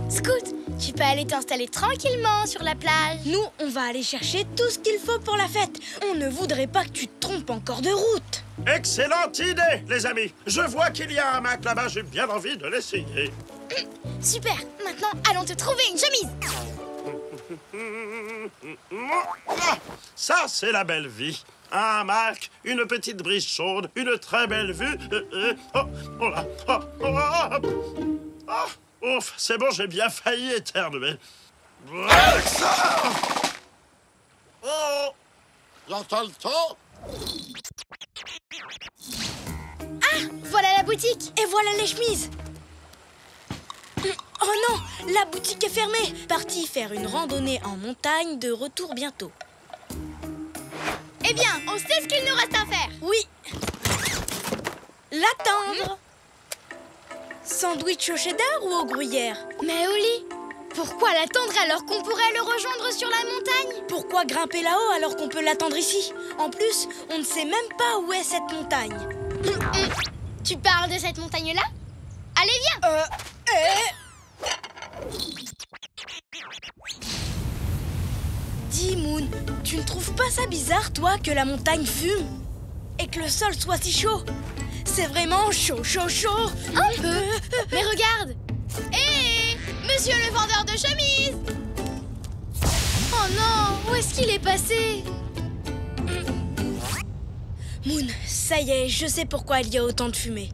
Scoot, tu peux aller t'installer tranquillement sur la plage. Nous, on va aller chercher tout ce qu'il faut pour la fête. On ne voudrait pas que tu te trompes encore de route. Excellente idée, les amis. Je vois qu'il y a un hamac là-bas. J'ai bien envie de l'essayer. Super, maintenant allons te trouver une chemise. Ah, ça, c'est la belle vie. Un hamac, une petite brise chaude, une très belle vue. Oh là. Ouf, c'est bon, j'ai bien failli éternuer. Oh, j'entends le temps. Ah, voilà la boutique. Et voilà les chemises. Oh non, la boutique est fermée. Parti faire une randonnée en montagne, de retour bientôt. Eh bien, on sait ce qu'il nous reste à faire. Oui. L'attendre. Sandwich au cheddar ou au gruyère? Mais Oli, pourquoi l'attendre alors qu'on pourrait le rejoindre sur la montagne? Pourquoi pourquoi grimper là-haut alors qu'on peut l'attendre ici? En plus, on ne sait même pas où est cette montagne. Tu parles de cette montagne-là? Allez, viens! Dis, Moon, tu ne trouves pas ça bizarre, toi, que la montagne fume? Et que le sol soit si chaud? C'est vraiment chaud, chaud, chaud. Un peu. Mais regarde! Hé! Monsieur le vendeur de chemises! Oh non! Où est-ce qu'il est passé? Moon, ça y est, je sais pourquoi il y a autant de fumée.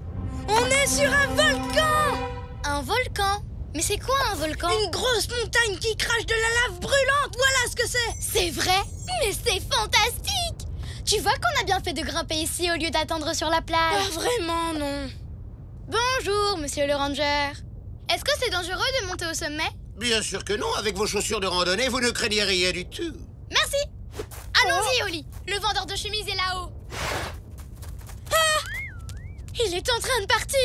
On est sur un volcan! Un volcan? Mais c'est quoi un volcan? Une grosse montagne qui crache de la lave brûlante, voilà ce que c'est! C'est vrai? Mais c'est fantastique! Tu vois qu'on a bien fait de grimper ici au lieu d'attendre sur la plage. Ah, vraiment, non. Bonjour, monsieur le ranger. Est-ce que c'est dangereux de monter au sommet? Bien sûr que non, avec vos chaussures de randonnée, vous ne craignez rien du tout. Merci. Allons-y, Oli. Le vendeur de chemises est là-haut. Ah! Il est en train de partir.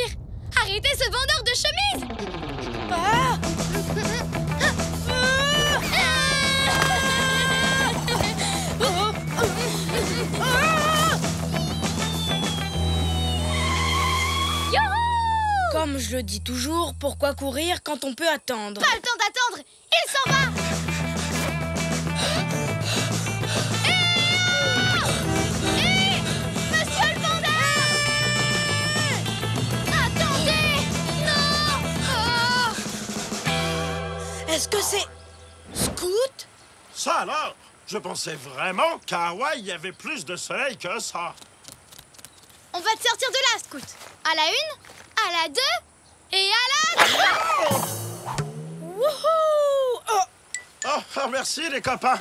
Arrêtez ce vendeur de chemises. Ah! Comme je le dis toujours, pourquoi courir quand on peut attendre? Pas le temps d'attendre. Il s'en va. Monsieur le vendeur! Attendez! Non! Est-ce que c'est... Scoot? Ça alors? Je pensais vraiment qu'à Hawaï, il y avait plus de soleil que ça. On va te sortir de là, Scoot. À la 1, à la 2 et à la 3. Wouhou! Oh, merci les copains.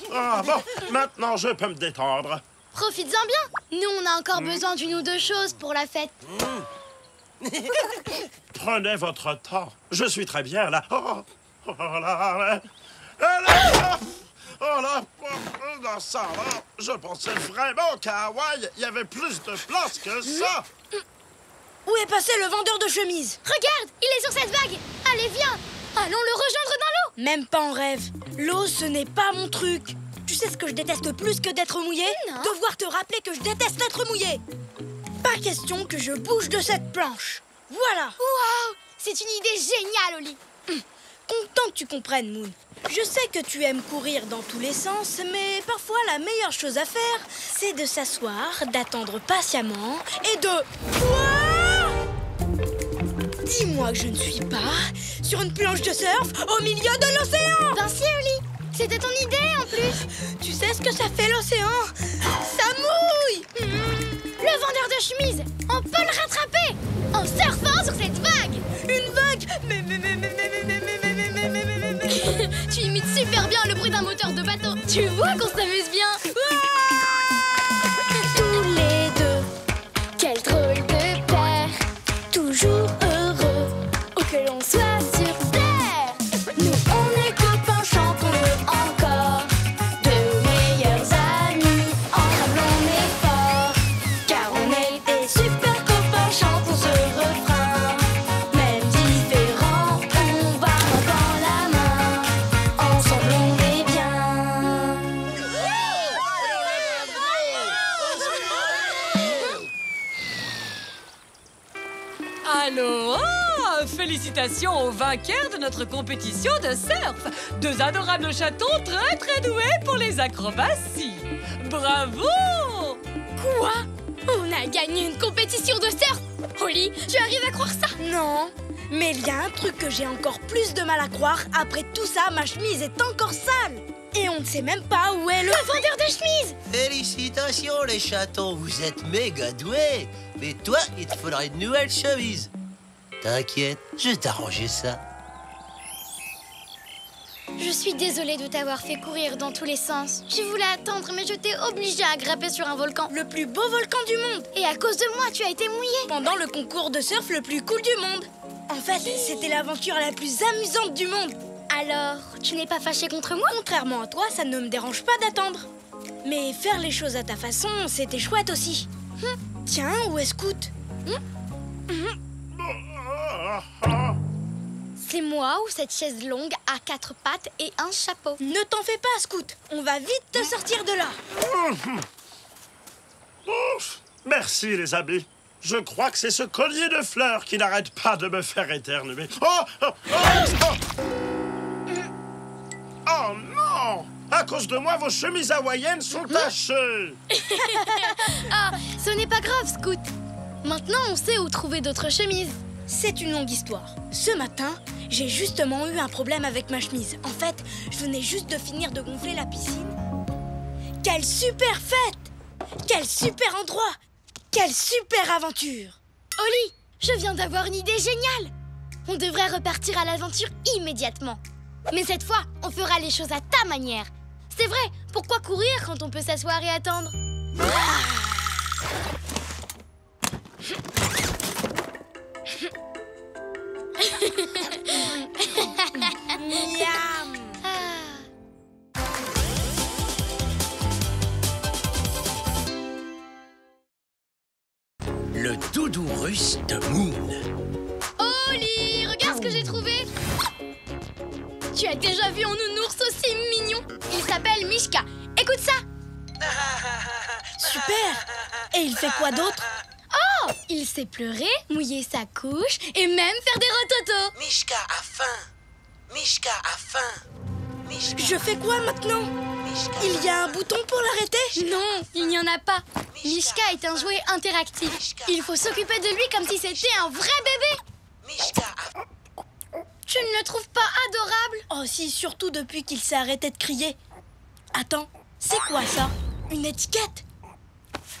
Bon, maintenant je peux me détendre. Profites-en bien. Nous, on a encore besoin d'une ou deux choses pour la fête. Prenez votre temps. Je suis très bien là. Oh là. Oh là, dans ça là, je pensais vraiment qu'à Hawaï, il y avait plus de place que ça. Où est passé le vendeur de chemises? Regarde, il est sur cette vague. Allez, viens. Allons le rejoindre dans l'eau. Même pas en rêve. L'eau, ce n'est pas mon truc. Tu sais ce que je déteste plus que d'être mouillé? Non. Devoir te rappeler que je déteste être mouillé. Pas question que je bouge de cette planche. Voilà. Waouh, c'est une idée géniale, Oli. Content que tu comprennes, Moon. Je sais que tu aimes courir dans tous les sens, mais parfois la meilleure chose à faire, c'est de s'asseoir, d'attendre patiemment et de... Dis-moi que je ne suis pas sur une planche de surf au milieu de l'océan. Ben si, Oli. C'était ton idée, en plus. Tu sais ce que ça fait l'océan? Ça mouille. Le vendeur de chemise, on peut le rattraper en surfant sur cette vague. Une vague? Tu imites super bien le bruit d'un moteur de bateau. Tu vois qu'on s'amuse bien. Tous les deux, quel drôle de paire, toujours heureux, où que l'on soit sur terre. Nous on est copains, chantons-le encore, de meilleurs amis, ensemble on est forts, car on est des super copains, chantons ce refrain. Même différents, on va main dans la main, ensemble on est bien. Allô, félicitations aux vainqueurs de notre compétition de surf. Deux adorables chatons très doués pour les acrobaties. Bravo! Quoi? On a gagné une compétition de surf. Oli, tu arrives à croire ça? Non, mais il y a un truc que j'ai encore plus de mal à croire. Après tout ça, ma chemise est encore sale. Et on ne sait même pas où est le vendeur de chemises. Félicitations les chatons, vous êtes méga doués. Mais toi, il te faudra une nouvelle chemise. T'inquiète, je vais t'arranger ça. Je suis désolée de t'avoir fait courir dans tous les sens. Je voulais attendre, mais je t'ai obligée à grimper sur un volcan. Le plus beau volcan du monde. Et à cause de moi, tu as été mouillée. Pendant le concours de surf le plus cool du monde. En fait, c'était l'aventure la plus amusante du monde. Alors, tu n'es pas fâchée contre moi? Contrairement à toi, ça ne me dérange pas d'attendre. Mais faire les choses à ta façon, c'était chouette aussi. Tiens, où est Scoot? C'est moi ou cette chaise longue à 4 pattes et un chapeau? Ne t'en fais pas, Scout. On va vite te sortir de là. Ouf. Merci, les amis. Je crois que c'est ce collier de fleurs qui n'arrête pas de me faire éternuer. Oh non! À cause de moi, vos chemises hawaïennes sont tachées. Ah, ce n'est pas grave, Scout. Maintenant, on sait où trouver d'autres chemises. C'est une longue histoire. Ce matin, j'ai justement eu un problème avec ma chemise. En fait, je venais juste de finir de gonfler la piscine. Quelle super fête! Quel super endroit! Quelle super aventure! Oli, je viens d'avoir une idée géniale. On devrait repartir à l'aventure immédiatement. Mais cette fois, on fera les choses à ta manière. C'est vrai, pourquoi courir quand on peut s'asseoir et attendre? Miam! Le doudou russe de Moon. Oli, regarde ce que j'ai trouvé. Tu as déjà vu un nounours aussi mignon? Il s'appelle Mishka. Écoute ça. Super! Et il fait quoi d'autre? Oh, il sait pleurer, mouiller sa couche et même faire des rototos. Mishka a faim. Mishka a faim. Mishka... Je fais quoi maintenant? Il y a un bouton pour l'arrêter? Non, il n'y en a pas. Mishka est un jouet interactif. Il faut s'occuper de lui comme si c'était un vrai bébé. Mishka a... Tu ne le trouves pas adorable? Oh si, surtout depuis qu'il s'est arrêté de crier. Attends, c'est quoi ça? Une étiquette?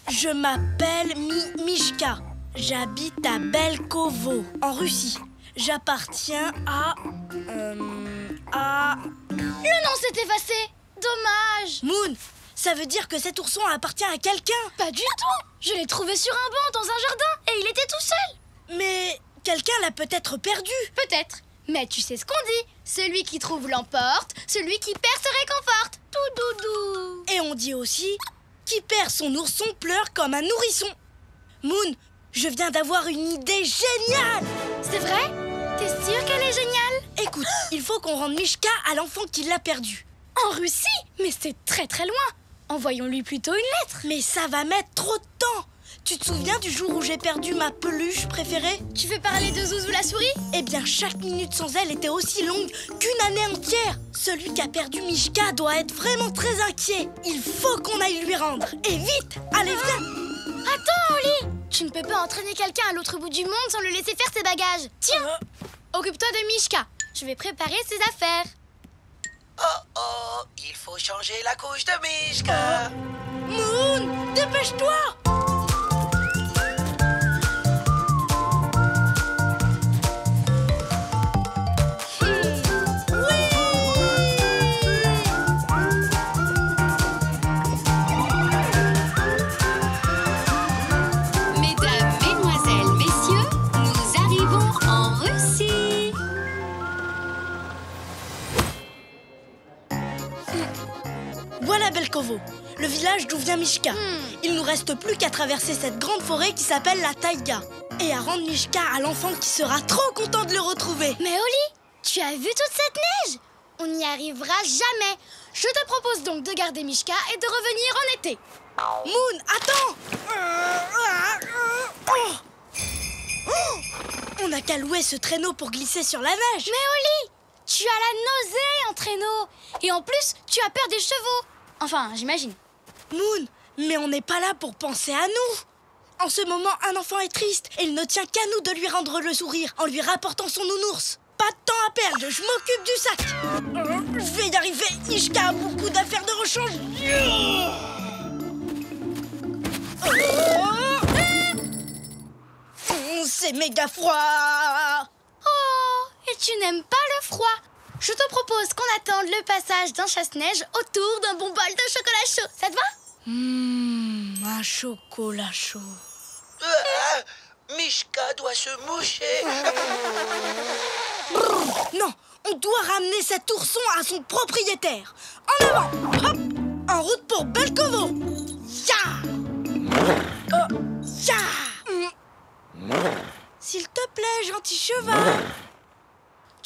Je m'appelle Mishka. J'habite à Belkovo, en Russie. J'appartiens à... Le nom s'est effacé. Dommage. Moon, ça veut dire que cet ourson appartient à quelqu'un? Pas du tout. Je l'ai trouvé sur un banc dans un jardin et il était tout seul. Mais quelqu'un l'a peut-être perdu. Peut-être. Mais tu sais ce qu'on dit. Celui qui trouve l'emporte, celui qui perd se réconforte. Tout doudou. Et on dit aussi, qui perd son ourson pleure comme un nourrisson. Moon, je viens d'avoir une idée géniale. C'est vrai? T'es sûre qu'elle est géniale? Écoute, il faut qu'on rende Mishka à l'enfant qui l'a perdu. En Russie? Mais c'est très très loin. Envoyons-lui plutôt une lettre. Mais ça va mettre trop de temps. Tu te souviens du jour où j'ai perdu ma peluche préférée? Tu veux parler de Zouzou la souris? Eh bien, chaque minute sans elle était aussi longue qu'une année entière. Celui qui a perdu Mishka doit être vraiment très inquiet. Il faut qu'on aille lui rendre. Et vite! Allez, viens! Attends, Oli! Tu ne peux pas entraîner quelqu'un à l'autre bout du monde sans le laisser faire ses bagages. Tiens! Occupe-toi de Mishka. Je vais préparer ses affaires. Oh, il faut changer la couche de Mishka. Moon, dépêche-toi! Voilà Belkovo, le village d'où vient Mishka. Il nous reste plus qu'à traverser cette grande forêt qui s'appelle la taïga et à rendre Mishka à l'enfant qui sera trop content de le retrouver. Mais Oli, tu as vu toute cette neige? On n'y arrivera jamais. Je te propose donc de garder Mishka et de revenir en été. Moon, attends! On n'a qu'à louer ce traîneau pour glisser sur la neige. Mais Oli, tu as la nausée en traîneau. Et en plus, tu as peur des chevaux. Enfin, j'imagine. Moon, mais on n'est pas là pour penser à nous. En ce moment, un enfant est triste et il ne tient qu'à nous de lui rendre le sourire en lui rapportant son nounours. Pas de temps à perdre, je m'occupe du sac. Je vais y arriver, Mishka a beaucoup d'affaires de rechange. C'est méga froid. Oh, et tu n'aimes pas le froid. Je te propose qu'on attende le passage d'un chasse-neige autour d'un bon bol de chocolat chaud. Ça te va? Un chocolat chaud. Mishka doit se moucher. Non, on doit ramener cet ourson à son propriétaire. En avant, hop, en route pour Belkovo. Ya! Ya! S'il te plaît, gentil cheval.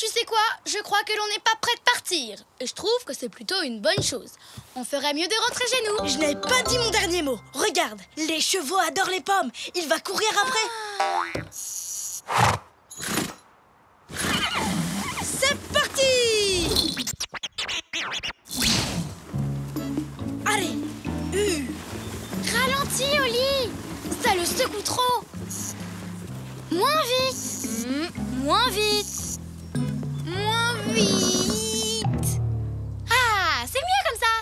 Tu sais quoi? Je crois que l'on n'est pas prêt de partir. Et je trouve que c'est plutôt une bonne chose. On ferait mieux de rentrer chez nous. Je n'ai pas dit mon dernier mot. Regarde, les chevaux adorent les pommes. Il va courir après. C'est parti! Allez, Ralentis, Oli. Ça le secoue trop. Moins vite. Moins vite. Moins vite. Ah, c'est mieux comme ça.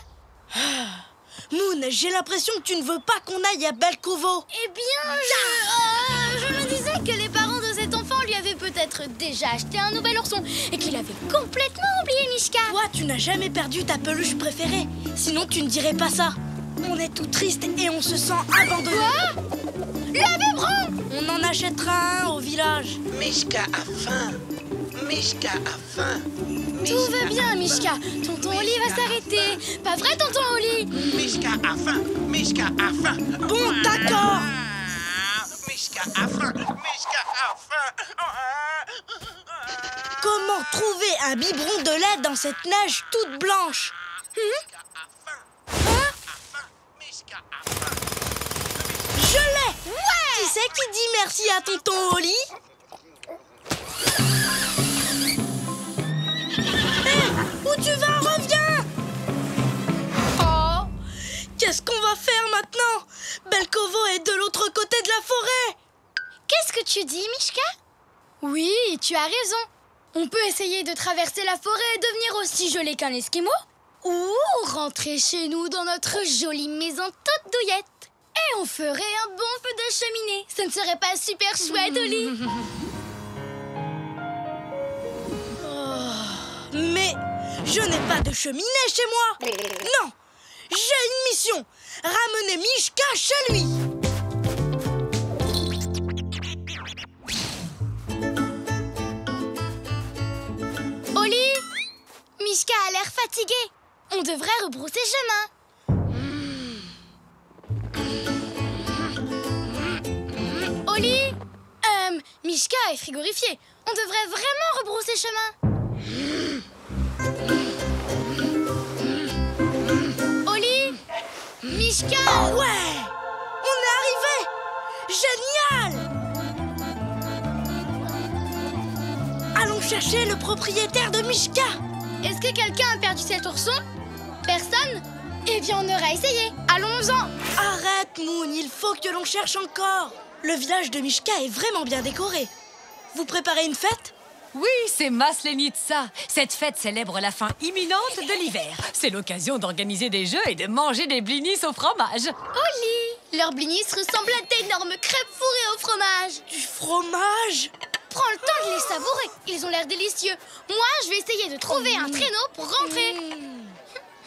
Moon, j'ai l'impression que tu ne veux pas qu'on aille à Belkovo. Eh bien, je me disais que les parents de cet enfant lui avaient peut-être déjà acheté un nouvel ourson et qu'il avait complètement oublié Mishka. Toi, tu n'as jamais perdu ta peluche préférée. Sinon, tu ne dirais pas ça. On est tout triste et on se sent abandonné. Quoi? La biberon! On en achètera un au village. Mishka a faim. Mishka a faim. Tout va bien, Mishka. Tonton Oli va s'arrêter. Pas vrai, tonton Oli? Mishka a faim. Mishka a faim. Bon, d'accord. Mishka a faim. Mishka a faim. Comment trouver un biberon de lait dans cette neige toute blanche? Je l'ai! Ouais! Qui c'est qui dit merci à tonton Oli? Où tu vas? Reviens! Oh! Qu'est-ce qu'on va faire maintenant? Belkovo est de l'autre côté de la forêt! Qu'est-ce que tu dis, Mishka? Oui, tu as raison. On peut essayer de traverser la forêt et devenir aussi gelé qu'un Esquimau. Ou rentrer chez nous dans notre jolie maison toute douillette. Et on ferait un bon feu de cheminée. Ce ne serait pas super chouette, Oli? Mais je n'ai pas de cheminée chez moi. Non, j'ai une mission. Ramener Mishka chez lui. Oli, Mishka a l'air fatigué. On devrait rebrousser chemin. Oli, Mishka est frigorifié. On devrait vraiment rebrousser chemin. Oli, Mishka. Ouais, on est arrivé. Génial. Allons chercher le propriétaire de Mishka. Est-ce que quelqu'un a perdu cet ourson? Personne? Eh bien, on aura essayé. Allons-en. Arrête, Moon, il faut que l'on cherche encore. Le village de Mishka est vraiment bien décoré. Vous préparez une fête? Oui, c'est Maslenitsa. Cette fête célèbre la fin imminente de l'hiver. C'est l'occasion d'organiser des jeux et de manger des blinis au fromage. Oli, leurs blinis ressemblent à d'énormes crêpes fourrées au fromage. Du fromage? Prends le temps de les savourer. Ils ont l'air délicieux. Moi, je vais essayer de trouver un traîneau pour rentrer.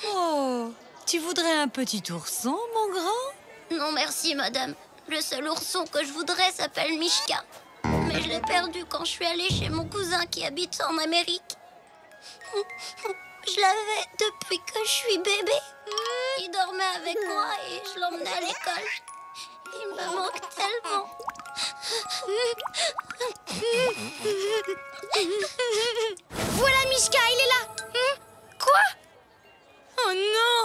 Oh, tu voudrais un petit ourson, mon grand? Non, merci, madame. Le seul ourson que je voudrais s'appelle Mishka. Mais je l'ai perdu quand je suis allée chez mon cousin qui habite en Amérique. Je l'avais depuis que je suis bébé. Il dormait avec moi et je l'emmenais à l'école. Il me manque tellement. Voilà Mishka, il est là. Quoi? Oh non.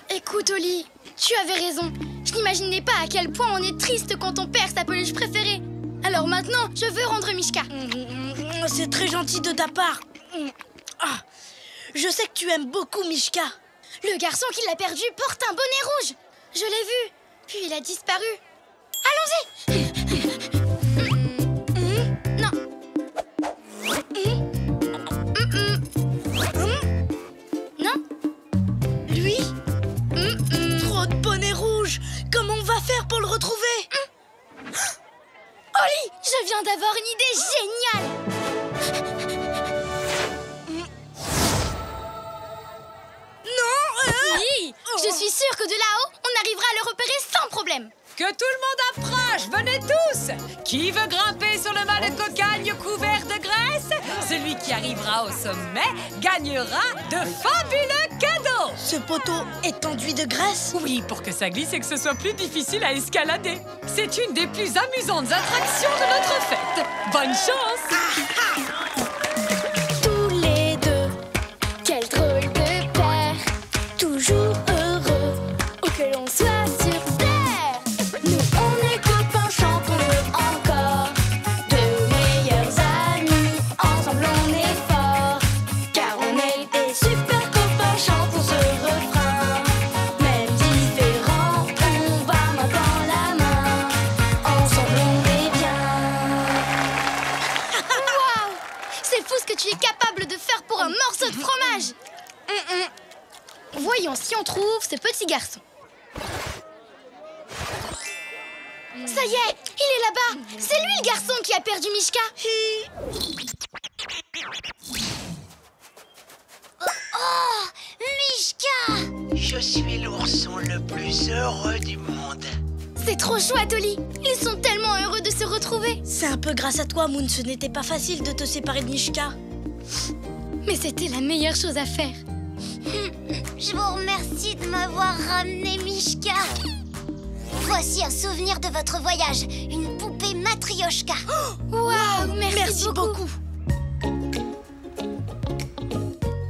Écoute, Oli, tu avais raison. Je n'imaginais pas à quel point on est triste quand on perd sa peluche préférée. Alors maintenant, je veux rendre Mishka. C'est très gentil de ta part. Ah, je sais que tu aimes beaucoup Mishka. Le garçon qui l'a perdu porte un bonnet rouge. Je l'ai vu, puis il a disparu. Allons-y. Non. Non. Lui? Trop de bonnets rouges. Comment on va faire pour le retrouver? Oli, je viens d'avoir une idée géniale. Non. Oui, je suis sûre que de là-haut, on arrivera à le repérer sans problème. Que tout le monde approche, venez tous! Qui veut grimper sur le mât de cocagne couvert de graisse? Celui qui arrivera au sommet gagnera de fabuleux cadeaux! Ce poteau est enduit de graisse? Oui, pour que ça glisse et que ce soit plus difficile à escalader. C'est une des plus amusantes attractions de notre fête. Bonne chance! Voyons si on trouve ce petit garçon. Ça y est, il est là-bas. C'est lui le garçon qui a perdu Mishka. Oh, Mishka! Je suis l'ourson le plus heureux du monde. C'est trop chouette, Oli. Ils sont tellement heureux de se retrouver. C'est un peu grâce à toi, Moon. Ce n'était pas facile de te séparer de Mishka. Mais c'était la meilleure chose à faire. Je vous remercie de m'avoir ramené Mishka. Voici un souvenir de votre voyage. Une poupée Matryoshka. Waouh, merci beaucoup.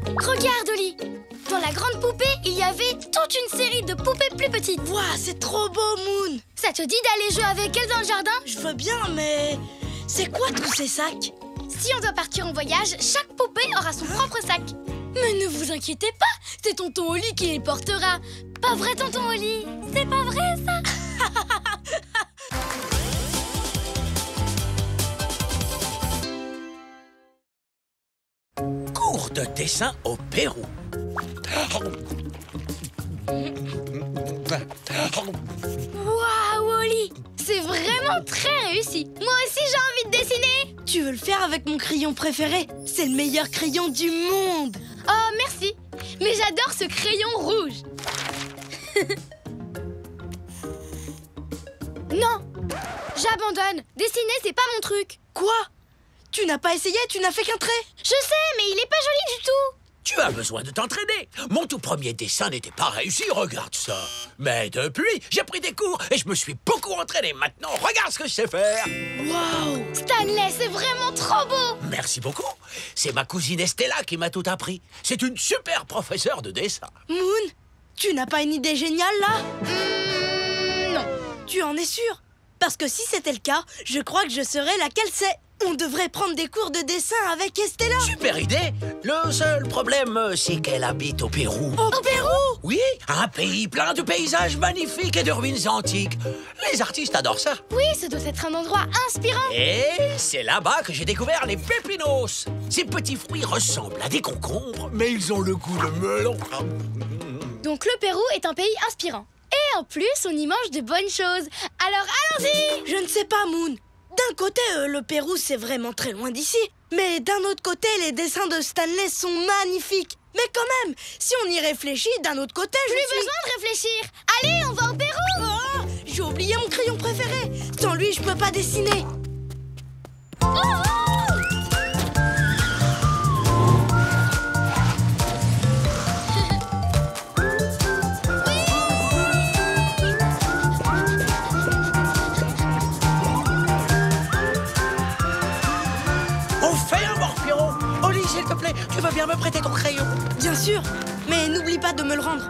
Regarde, Oli. Dans la grande poupée, il y avait toute une série de poupées plus petites. Waouh, c'est trop beau, Moon. Ça te dit d'aller jouer avec elle dans le jardin? Je veux bien, mais c'est quoi tous ces sacs? Si on doit partir en voyage, chaque poupée aura son propre sac. Mais ne vous inquiétez pas, c'est tonton Oli qui les portera. Pas vrai, tonton Oli? C'est pas vrai, ça? Cours de dessin au Pérou. Waouh, Oli! C'est vraiment très réussi. Moi aussi, j'ai envie de dessiner. Tu veux le faire avec mon crayon préféré? C'est le meilleur crayon du monde. Oh, merci. Mais j'adore ce crayon rouge. Non, j'abandonne. Dessiner, c'est pas mon truc. Quoi? Tu n'as pas essayé? Tu n'as fait qu'un trait? Je sais, mais il est pas joli du tout. Tu as besoin de t'entraîner. Mon tout premier dessin n'était pas réussi, regarde ça. Mais depuis, j'ai pris des cours et je me suis beaucoup entraîné. Maintenant, regarde ce que je sais faire. Waouh! Stanley, c'est vraiment trop beau. Merci beaucoup. C'est ma cousine Estella qui m'a tout appris. C'est une super professeure de dessin. Moon, tu n'as pas une idée géniale, là? Non. Tu en es sûr? Parce que si c'était le cas, je crois que je saurais laquelle c'est. On devrait prendre des cours de dessin avec Estella. Super idée. Le seul problème, c'est qu'elle habite au Pérou. Au Pérou? Oui, un pays plein de paysages magnifiques et de ruines antiques. Les artistes adorent ça. Oui, ce doit être un endroit inspirant. Et c'est là-bas que j'ai découvert les pépinos. Ces petits fruits ressemblent à des concombres, mais ils ont le goût de melon. Donc le Pérou est un pays inspirant. Et en plus, on y mange de bonnes choses. Alors allons-y! Je ne sais pas, Moon. D'un côté, le Pérou, c'est vraiment très loin d'ici. Mais d'un autre côté, les dessins de Stanley sont magnifiques. Mais quand même, si on y réfléchit, d'un autre côté, Plus besoin de réfléchir. Allez, on va au Pérou! Oh, j'ai oublié mon crayon préféré. Sans lui, je peux pas dessiner. S'il te plaît, tu veux bien me prêter ton crayon? Bien sûr, mais n'oublie pas de me le rendre.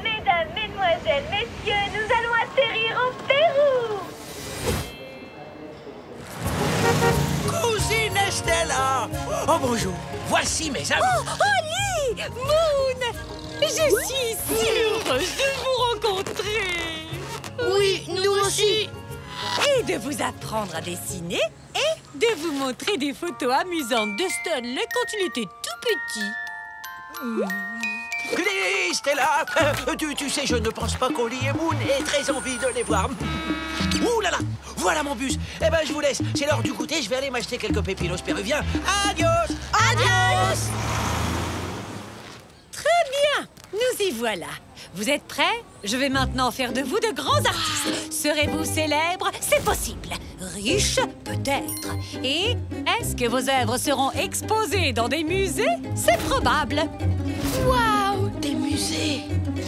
Mesdames, mesdemoiselles, messieurs, nous allons atterrir au Pérou. Cousine Estella! Oh, bonjour. Voici mes amis. Oh, Oli! Moon! Je suis si heureuse de vous rencontrer. Oui, nous aussi. Et de vous apprendre à dessiner et de vous montrer des photos amusantes de Stanley quand il était tout petit. Stella, tu sais, je ne pense pas qu'Oli et Moon aient très envie de les voir. Ouh là là, voilà mon bus. Eh ben, je vous laisse. C'est l'heure du goûter. Je vais aller m'acheter quelques pépinos péruviens. Adios! Adios! Très bien, nous y voilà. Vous êtes prêts? Je vais maintenant faire de vous de grands artistes. Serez-vous célèbres? C'est possible. Riches? Peut-être. Et est-ce que vos œuvres seront exposées dans des musées? C'est probable. Waouh! Des musées!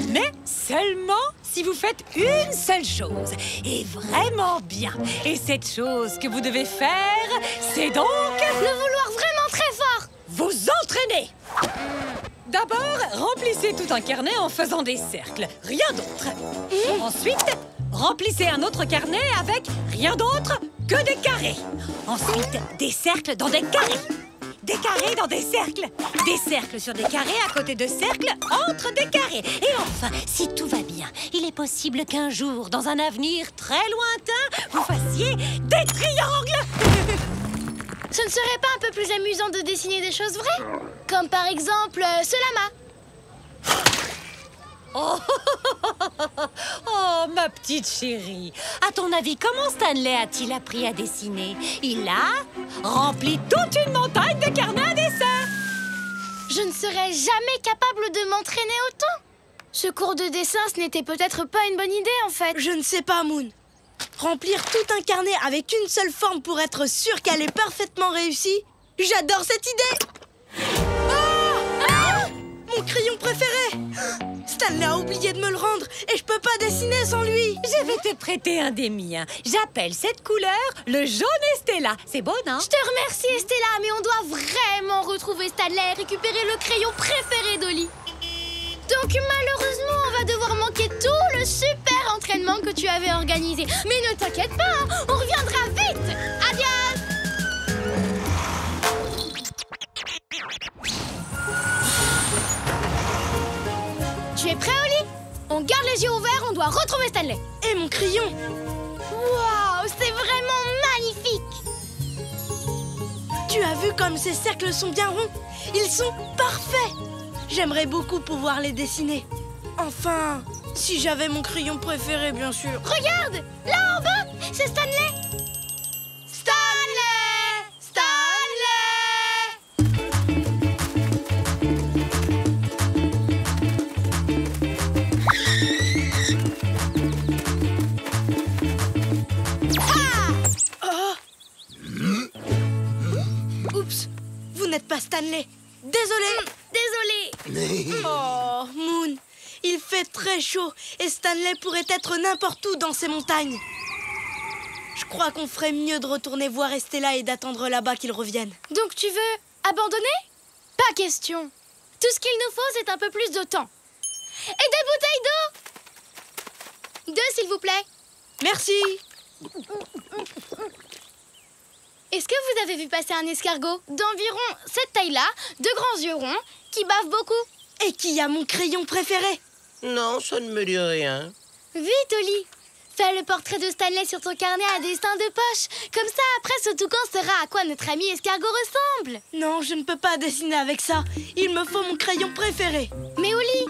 Mais seulement si vous faites une seule chose, et vraiment bien. Et cette chose que vous devez faire, c'est donc... Le vouloir vraiment très fort! Vous entraîner! D'abord, remplissez tout un carnet en faisant des cercles, rien d'autre. Ensuite, remplissez un autre carnet avec rien d'autre que des carrés. Ensuite, des cercles dans des carrés. Des carrés dans des cercles. Des cercles sur des carrés à côté de cercles entre des carrés. Et enfin, si tout va bien, il est possible qu'un jour, dans un avenir très lointain, vous fassiez des triangles. Ce ne serait pas un peu plus amusant de dessiner des choses vraies? Comme par exemple ce lama. Oh, ma petite chérie. À ton avis, comment Stanley a-t-il appris à dessiner? Il a rempli toute une montagne de carnets à dessin. Je ne serais jamais capable de m'entraîner autant. Ce cours de dessin, ce n'était peut-être pas une bonne idée, en fait. Je ne sais pas, Moon. Remplir tout un carnet avec une seule forme pour être sûr qu'elle est parfaitement réussie? J'adore cette idée! Mon crayon préféré! Stanley a oublié de me le rendre et je peux pas dessiner sans lui! Je vais te prêter un des miens. J'appelle cette couleur le jaune Estella. C'est bon, hein? Je te remercie, Estella, mais on doit vraiment retrouver Stanley et récupérer le crayon préféré d'Oli. Donc malheureusement, on va devoir manquer tout le super entraînement que tu avais organisé. Mais ne t'inquiète pas, hein, on reviendra vite. Adios. Tu es prêt, Oli? On garde les yeux ouverts, on doit retrouver Stanley. Et mon crayon? Waouh, c'est vraiment magnifique. Tu as vu comme ces cercles sont bien ronds? Ils sont parfaits. J'aimerais beaucoup pouvoir les dessiner. Enfin, si j'avais mon crayon préféré, bien sûr. Regarde, là en bas, c'est Stanley. Stanley! Oups, vous n'êtes pas Stanley. Désolé. Désolée. Oh, Moon, il fait très chaud et Stanley pourrait être n'importe où dans ces montagnes. Je crois qu'on ferait mieux de retourner voir Estella et d'attendre là-bas qu'il revienne. Donc tu veux abandonner? Pas question. Tout ce qu'il nous faut, c'est un peu plus de temps. Et des bouteilles d'eau. 2, s'il vous plaît. Merci. Est-ce que vous avez vu passer un escargot d'environ cette taille-là, de grands yeux ronds, qui bave beaucoup? Et qui a mon crayon préféré? Non, ça ne me dit rien. Vite, Oli. Fais le portrait de Stanley sur ton carnet à dessin de poche. Comme ça, après, ce toucan saura à quoi notre ami escargot ressemble. Non, je ne peux pas dessiner avec ça. Il me faut mon crayon préféré. Mais Oli,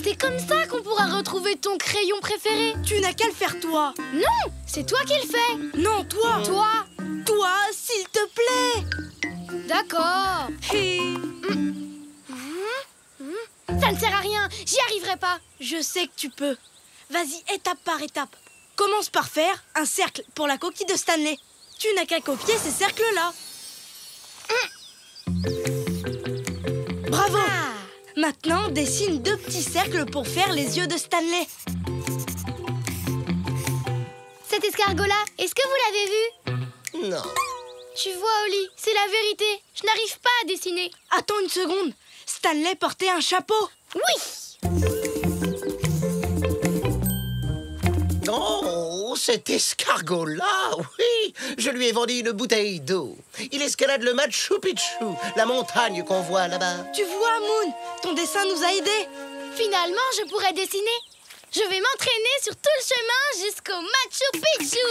c'est comme ça qu'on pourra retrouver ton crayon préféré. Tu n'as qu'à le faire toi. Non, c'est toi qui le fais. Non, toi. Toi. Toi, s'il te plaît. D'accord. Ça ne sert à rien, j'y arriverai pas. Je sais que tu peux. Vas-y, étape par étape. Commence par faire un cercle pour la coquille de Stanley. Tu n'as qu'à copier ces cercles-là. Bravo. Maintenant, dessine 2 petits cercles pour faire les yeux de Stanley. Cet escargot-là, est-ce que vous l'avez vu? Non. Tu vois, Oli, c'est la vérité. Je n'arrive pas à dessiner. Attends une seconde. Stanley portait un chapeau. Oui. Oh, cet escargot-là, oui. Je lui ai vendu une bouteille d'eau. Il escalade le Machu Picchu, la montagne qu'on voit là-bas. Tu vois, Moon, ton dessin nous a aidés. Finalement, je pourrais dessiner. Je vais m'entraîner sur tout le chemin jusqu'au Machu Picchu.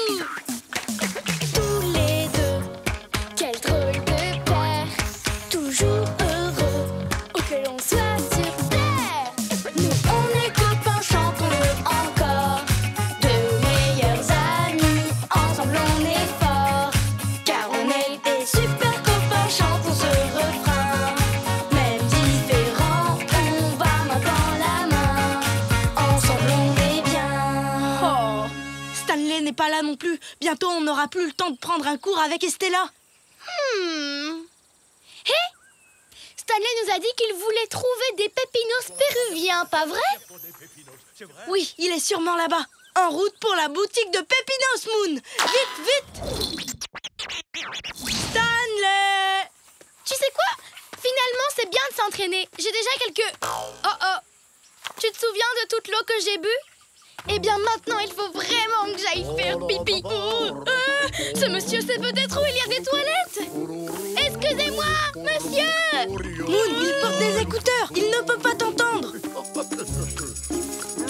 Tous les deux, quel drôle de paire, toujours heureux, où que l'on soit sur terre. Nous on est copains, chantons-le encore, de meilleurs amis, ensemble on est forts, car on est des super copains, chantons ce refrain. Même différents, on va main dans la main, ensemble on est bien. Oh, Stanley n'est pas là non plus. Bientôt, on n'aura plus le temps de prendre un cours avec Estella. Hé, Stanley nous a dit qu'il voulait trouver des pépinos péruviens, pas vrai? Oui, il est sûrement là-bas. En route pour la boutique de Pépinos, Moon. Vite, vite. Stanley! Tu sais quoi? Finalement, c'est bien de s'entraîner. J'ai déjà quelques... Oh. Tu te souviens de toute l'eau que j'ai bu? Eh bien, maintenant, il faut vraiment que j'aille faire pipi. Ce monsieur sait peut-être où il y a des toilettes. Excusez-moi, monsieur. Moon, il porte des écouteurs. Il ne peut pas t'entendre.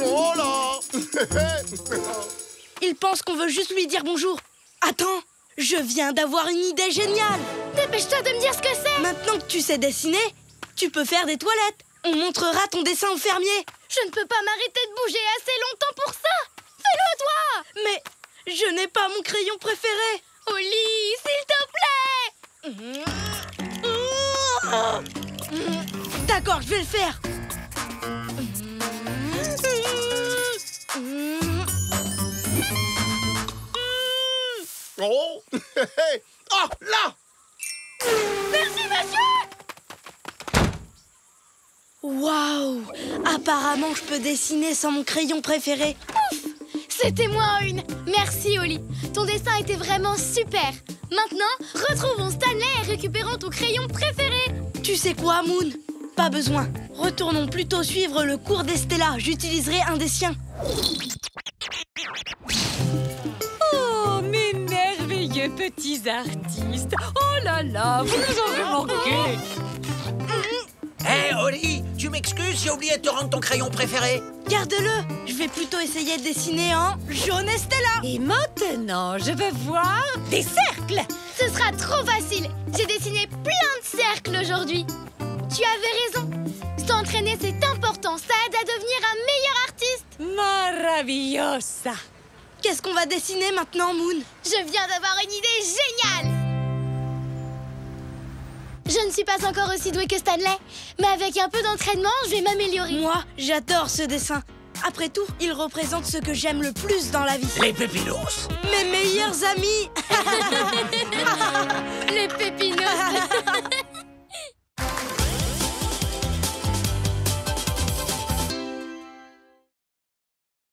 Oh là. Il pense qu'on veut juste lui dire bonjour. Attends, je viens d'avoir une idée géniale. Dépêche-toi de me dire ce que c'est. Maintenant que tu sais dessiner, Tu peux faire des toilettes. On montrera ton dessin au fermier. Je ne peux pas m'arrêter de bouger assez longtemps pour ça. Fais-le, toi. Mais je n'ai pas mon crayon préféré. Oli, s'il te plaît. D'accord, je vais le faire. Oh, oh, là! Merci, monsieur. Waouh! Apparemment, je peux dessiner sans mon crayon préféré. Ouf! C'était moi en une. Merci, Oli. Ton dessin était vraiment super. Maintenant, retrouvons Stanley et récupérons ton crayon préféré. Tu sais quoi, Moon? Pas besoin. Retournons plutôt suivre le cours d'Estella. J'utiliserai un des siens. Oh, mes merveilleux petits artistes. Oh là là, vous nous avez manqué. Hé, Oli, tu m'excuses, j'ai oublié de te rendre ton crayon préféré. Garde-le. Je vais plutôt essayer de dessiner en jaune Estella. Et maintenant, je veux voir des cercles. Ce sera trop facile. J'ai dessiné plein de cercles aujourd'hui. Tu avais raison. S'entraîner, c'est important. Ça aide à devenir un meilleur artiste. Maravillosa. Qu'est-ce qu'on va dessiner maintenant, Moon? Je viens d'avoir une idée géniale. Je ne suis pas encore aussi douée que Stanley, mais avec un peu d'entraînement, je vais m'améliorer. Moi, j'adore ce dessin. Après tout, il représente ce que j'aime le plus dans la vie. Les pépinos. Mes meilleurs amis. Les pépinos.